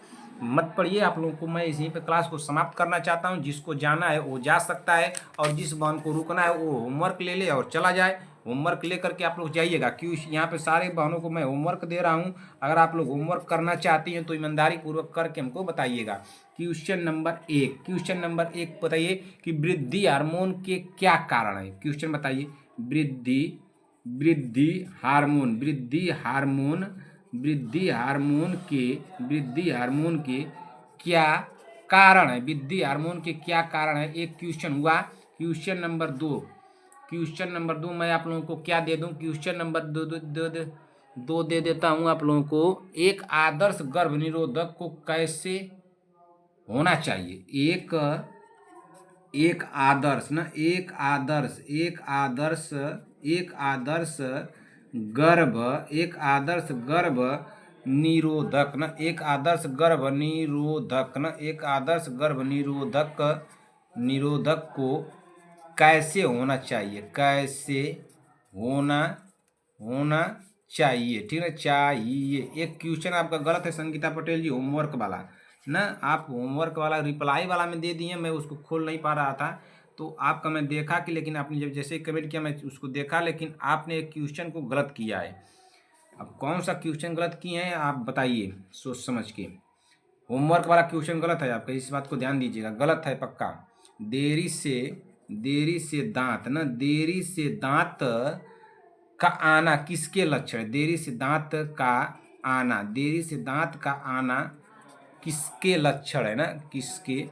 मत पढ़िए। आप लोगों को मैं इसी पे क्लास को समाप्त करना चाहता हूँ। जिसको जाना है वो जा सकता है, और जिस बहन को रुकना है वो होमवर्क ले ले और चला जाए। होमवर्क ले करके आप लोग जाइएगा, क्यों यहाँ पे सारे बहनों को मैं होमवर्क दे रहा हूँ। अगर आप लोग होमवर्क करना चाहती हैं तो ईमानदारी पूर्वक करके हमको बताइएगा। क्वेश्चन नंबर 1, क्वेश्चन नंबर 1 बताइए कि वृद्धि हार्मोन के क्या कारण है। क्वेश्चन बताइए, वृद्धि वृद्धि हार्मोन वृद्धि हार्मोन वृद्धि हार्मोन के क्या कारण है। वृद्धि हार्मोन के क्या कारण है, एक क्वेश्चन हुआ। क्वेश्चन नंबर 2 मैं आप लोगों को क्या दे दूं, क्वेश्चन नंबर दो दे देता हूं आप लोगों को। एक आदर्श गर्भ निरोधक को कैसे होना चाहिए। एक आदर्श ना, एक आदर्श गर्भ निरोधक ना, एक आदर्श गर्भ निरोधक ना, एक आदर्श गर्भ निरोधक को कैसे होना चाहिए, कैसे होना होना चाहिए, ठीक है, चाहिए। एक क्वेश्चन आपका गलत है संगीता पटेल जी, होमवर्क वाला ना, आप होमवर्क वाला रिप्लाई वाला में दे दिए, मैं उसको खोल नहीं पा रहा था। तो आपका मैं देखा कि, लेकिन आपने जब जैसे कमेंट किया मैं उसको देखा, लेकिन आपने एक क्वेश्चन को गलत किया है। अब कौन सा क्वेश्चन गलत किए हैं आप बताइए सोच समझ के। होमवर्क वाला क्वेश्चन गलत है आपका, इस बात को ध्यान दीजिएगा, गलत है पक्का। देरी से दांत ना, देरी से दांत का आना किसके लक्षण, देरी से दांत का आना, देरी से दांत का आना किसके लक्षण है ना, किसके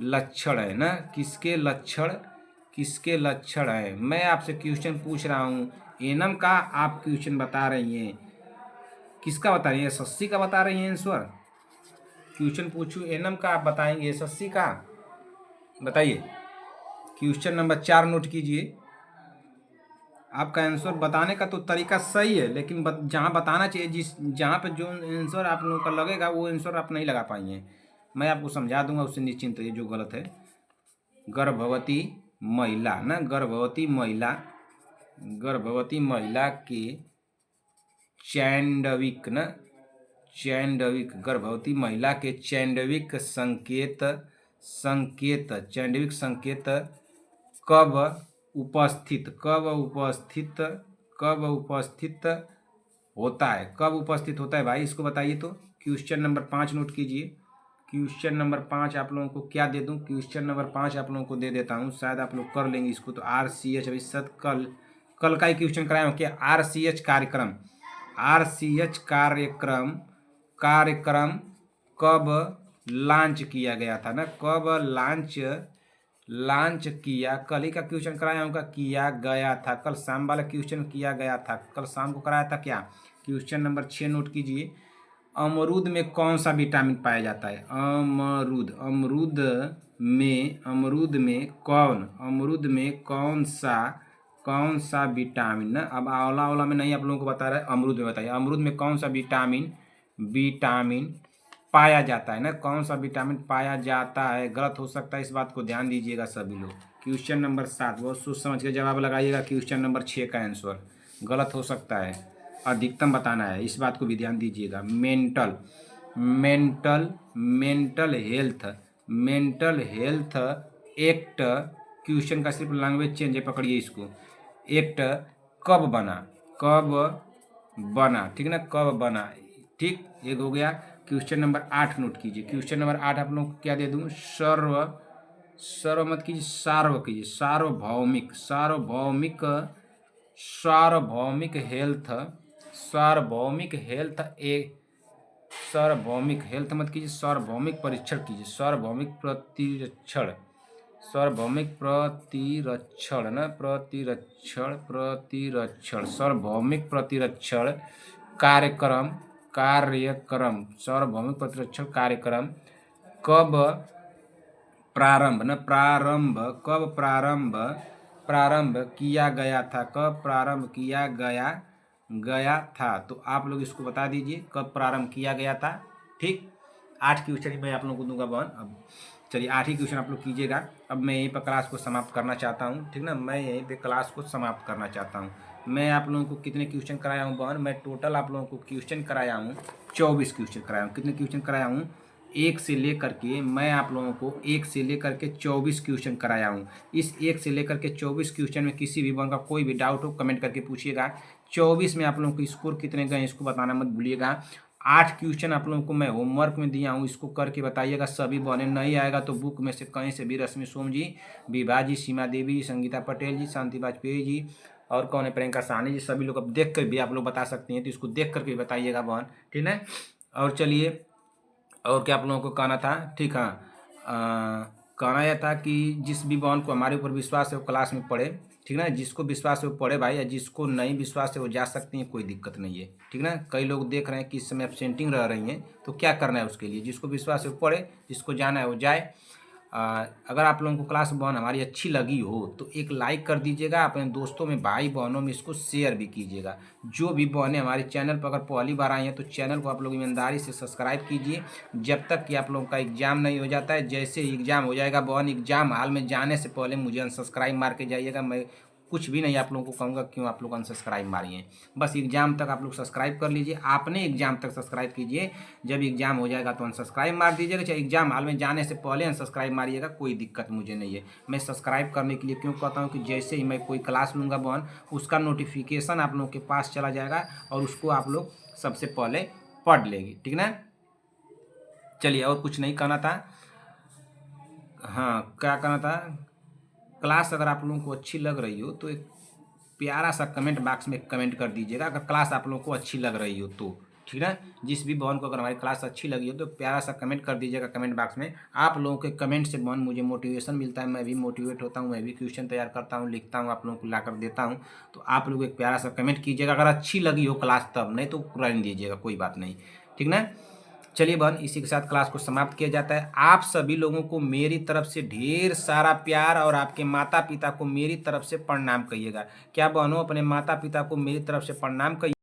लक्षण है ना, किसके लक्षण है। मैं आपसे क्वेश्चन पूछ रहा हूँ, एनम का आप क्वेश्चन बता रही हैं, किसका बता रही हैं, एसएससी का बता रही हैं आंसर। क्वेश्चन पूछूं एनम का, आप बताएंगे एसएससी का, बताइए। क्वेश्चन नंबर 4 नोट कीजिए। आपका आंसर बताने का तो तरीका सही है, लेकिन जहाँ बताना चाहिए, जहाँ पे जो आंसर आप लोगों का लगेगा वो आंसर आप नहीं लगा पाएंगे। मैं आपको समझा दूंगा, उससे निश्चिंत रहिए। जो गलत है, गर्भवती महिला ना, गर्भवती महिला के चैंडविक ना, गर्भवती महिला के चैंडविक संकेत कब उपस्थित होता है, कब उपस्थित होता है भाई, इसको बताइए। तो क्वेश्चन नंबर 5 नोट कीजिए। क्वेश्चन नंबर 5 आप लोगों को क्या दे दूं, क्वेश्चन नंबर 5 आप लोगों को दे देता हूं, शायद आप लोग कर लेंगे इसको। तो RCH अभी कल का ही क्वेश्चन कराया हूँ क्या, RCH कार्यक्रम कब लॉन्च किया गया था ना, कब लॉन्च किया, कल ही का क्वेश्चन कराया हूँ, किया गया था, कल शाम वाला क्वेश्चन किया गया था, कल शाम को कराया था क्या। क्वेश्चन नंबर 6 नोट कीजिए। अमरूद में कौन सा विटामिन पाया जाता है, अमरूद में कौन सा विटामिन ना, अब आंवला में नहीं आप लोगों को बता रहा है, अमरूद में बताइए, अमरूद में कौन सा विटामिन पाया जाता है ना, कौन सा विटामिन पाया जाता है। गलत हो सकता है, इस बात को ध्यान दीजिएगा सभी लोग। क्वेश्चन नंबर 7 बहुत सोच समझ के जवाब लगाइएगा। क्वेश्चन नंबर 6 का आंसर गलत हो सकता है, अधिकतम बताना है, इस बात को भी ध्यान दीजिएगा। Mental mental mental health act, question का सिर्फ लैंग्वेज चेंज है, पकड़िए इसको। एक्ट कब बना, कब बना, ठीक ना, कब बना, ठीक। एक हो गया। क्वेश्चन नंबर 8 नोट कीजिए। क्वेश्चन नंबर 8 आप लोगों को क्या दे दूं, सर्व मत कीजिए, सार्व कीजिए, सार्वभौमिक सार्वभौमिक सार्वभौमिक हेल्थ सार्वभौमिक हेल्थ ए सार्वभौमिक हेल्थ मत कीजिए, सार्वभौमिक परीक्षण कीजिए, सार्वभौमिक प्रतिरक्षण, सार्वभौमिक प्रतिरक्षण न प्रतिरक्षण सार्वभौमिक प्रतिरक्षण कार्यक्रम सार्वभौमिक प्रतिरक्षण कार्यक्रम कब प्रारंभ न प्रारंभ कब प्रारंभ किया गया था, कब प्रारंभ किया गया था। तो आप लोग इसको बता दीजिए कब प्रारंभ किया गया था, ठीक। 8 क्वेश्चन मैं आप लोगों को दूंगा बहन। अब चलिए 8 ही क्वेश्चन आप लोग कीजिएगा। अब मैं यहीं पर क्लास को समाप्त करना चाहता हूँ, ठीक ना, मैं यहीं पे क्लास को समाप्त करना चाहता हूँ। मैं आप लोगों को कितने क्वेश्चन कराया हूँ बहन, मैं टोटल आप लोगों को क्वेश्चन कराया हूँ 24 क्वेश्चन कराया हूँ। कितने क्वेश्चन कराया हूँ, एक से लेकर के मैं आप लोगों को 1 से लेकर के 24 क्वेश्चन कराया हूँ। इस 1 से लेकर के 24 क्वेश्चन में किसी भी वन का कोई भी डाउट हो कमेंट करके पूछिएगा। 24 में आप लोगों को स्कोर कितने गए इसको बताना मत भूलिएगा। 8 क्वेश्चन आप लोगों को मैं होमवर्क में दिया हूँ, इसको करके बताइएगा। सभी बने नहीं आएगा तो बुक में से कहीं से भी रश्मि सोम जी, विभा जी, सीमा देवी जी, संगीता पटेल जी, शांति वाजपेयी जी और कौन है, प्रियंका साहनी जी, सभी लोग अब देख कर भी आप लोग बता सकते हैं, तो इसको देख करके बताइएगा बहन, ठीक है। और चलिए और क्या आप लोगों को कहना था, ठीक। हाँ, कहना यह था कि जिस भी बहन को हमारे ऊपर विश्वास है वो क्लास में पढ़े, ठीक ना। जिसको विश्वास है वो पढ़े भाई, या जिसको नहीं विश्वास है वो जा सकती हैं, कोई दिक्कत नहीं है, ठीक ना। कई लोग देख रहे हैं कि इस समय एब्सेंटिंग रह रही हैं, तो क्या करना है उसके लिए, जिसको विश्वास है वो पढ़े, जिसको जाना है वो जाए। अगर आप लोगों को क्लास बहन हमारी अच्छी लगी हो तो एक लाइक कर दीजिएगा, अपने दोस्तों में भाई बहनों में इसको शेयर भी कीजिएगा। जो भी बहनें हमारे चैनल पर अगर पहली बार आई हैं तो चैनल को आप लोग ईमानदारी से सब्सक्राइब कीजिए, जब तक कि आप लोगों का एग्ज़ाम नहीं हो जाता है। जैसे ही एग्ज़ाम हो जाएगा बहन, एग्ज़ाम हॉल में जाने से पहले मुझे अनसब्सक्राइब मार के जाइएगा। मैं कुछ भी नहीं आप लोगों को कहूँगा क्यों आप लोग अनसब्सक्राइब मारिए, बस एग्ज़ाम तक आप लोग सब्सक्राइब कर लीजिए। आपने एग्ज़ाम तक सब्सक्राइब कीजिए, जब एग्ज़ाम हो जाएगा तो अनसब्सक्राइब मार दीजिएगा, चाहे एग्ज़ाम हॉल में जाने से पहले अनसब्सक्राइब मारिएगा, कोई दिक्कत मुझे नहीं है। मैं सब्सक्राइब करने के लिए क्यों कहता हूँ कि जैसे ही मैं कोई क्लास लूँगा बहन, उसका नोटिफिकेशन आप लोगों के पास चला जाएगा और उसको आप लोग सबसे पहले पढ़ लेंगे, ठीक ना। चलिए और कुछ नहीं कहना था। हाँ, क्या कहना था, क्लास अगर आप लोगों को अच्छी लग रही हो तो एक प्यारा सा कमेंट बॉक्स में कमेंट कर दीजिएगा, अगर क्लास आप लोगों को अच्छी लग रही हो तो, ठीक है। जिस भी बहन को अगर हमारी क्लास अच्छी लगी हो तो प्यारा सा कमेंट कर दीजिएगा कमेंट बॉक्स में। आप लोगों के कमेंट से बहन मुझे मोटिवेशन मिलता है, मैं भी मोटिवेट होता हूँ, मैं भी क्वेश्चन तैयार करता हूँ, लिखता हूँ, आप लोगों को ला कर देता हूँ। तो आप लोग एक प्यारा सा कमेंट कीजिएगा अगर अच्छी लगी हो क्लास, तब नहीं तो रहने दीजिएगा, कोई बात नहीं, ठीक ना। चलिए बहन, इसी के साथ क्लास को समाप्त किया जाता है। आप सभी लोगों को मेरी तरफ से ढेर सारा प्यार और आपके माता पिता को मेरी तरफ से प्रणाम कहिएगा। क्या बहनों, अपने माता पिता को मेरी तरफ से प्रणाम कहिए।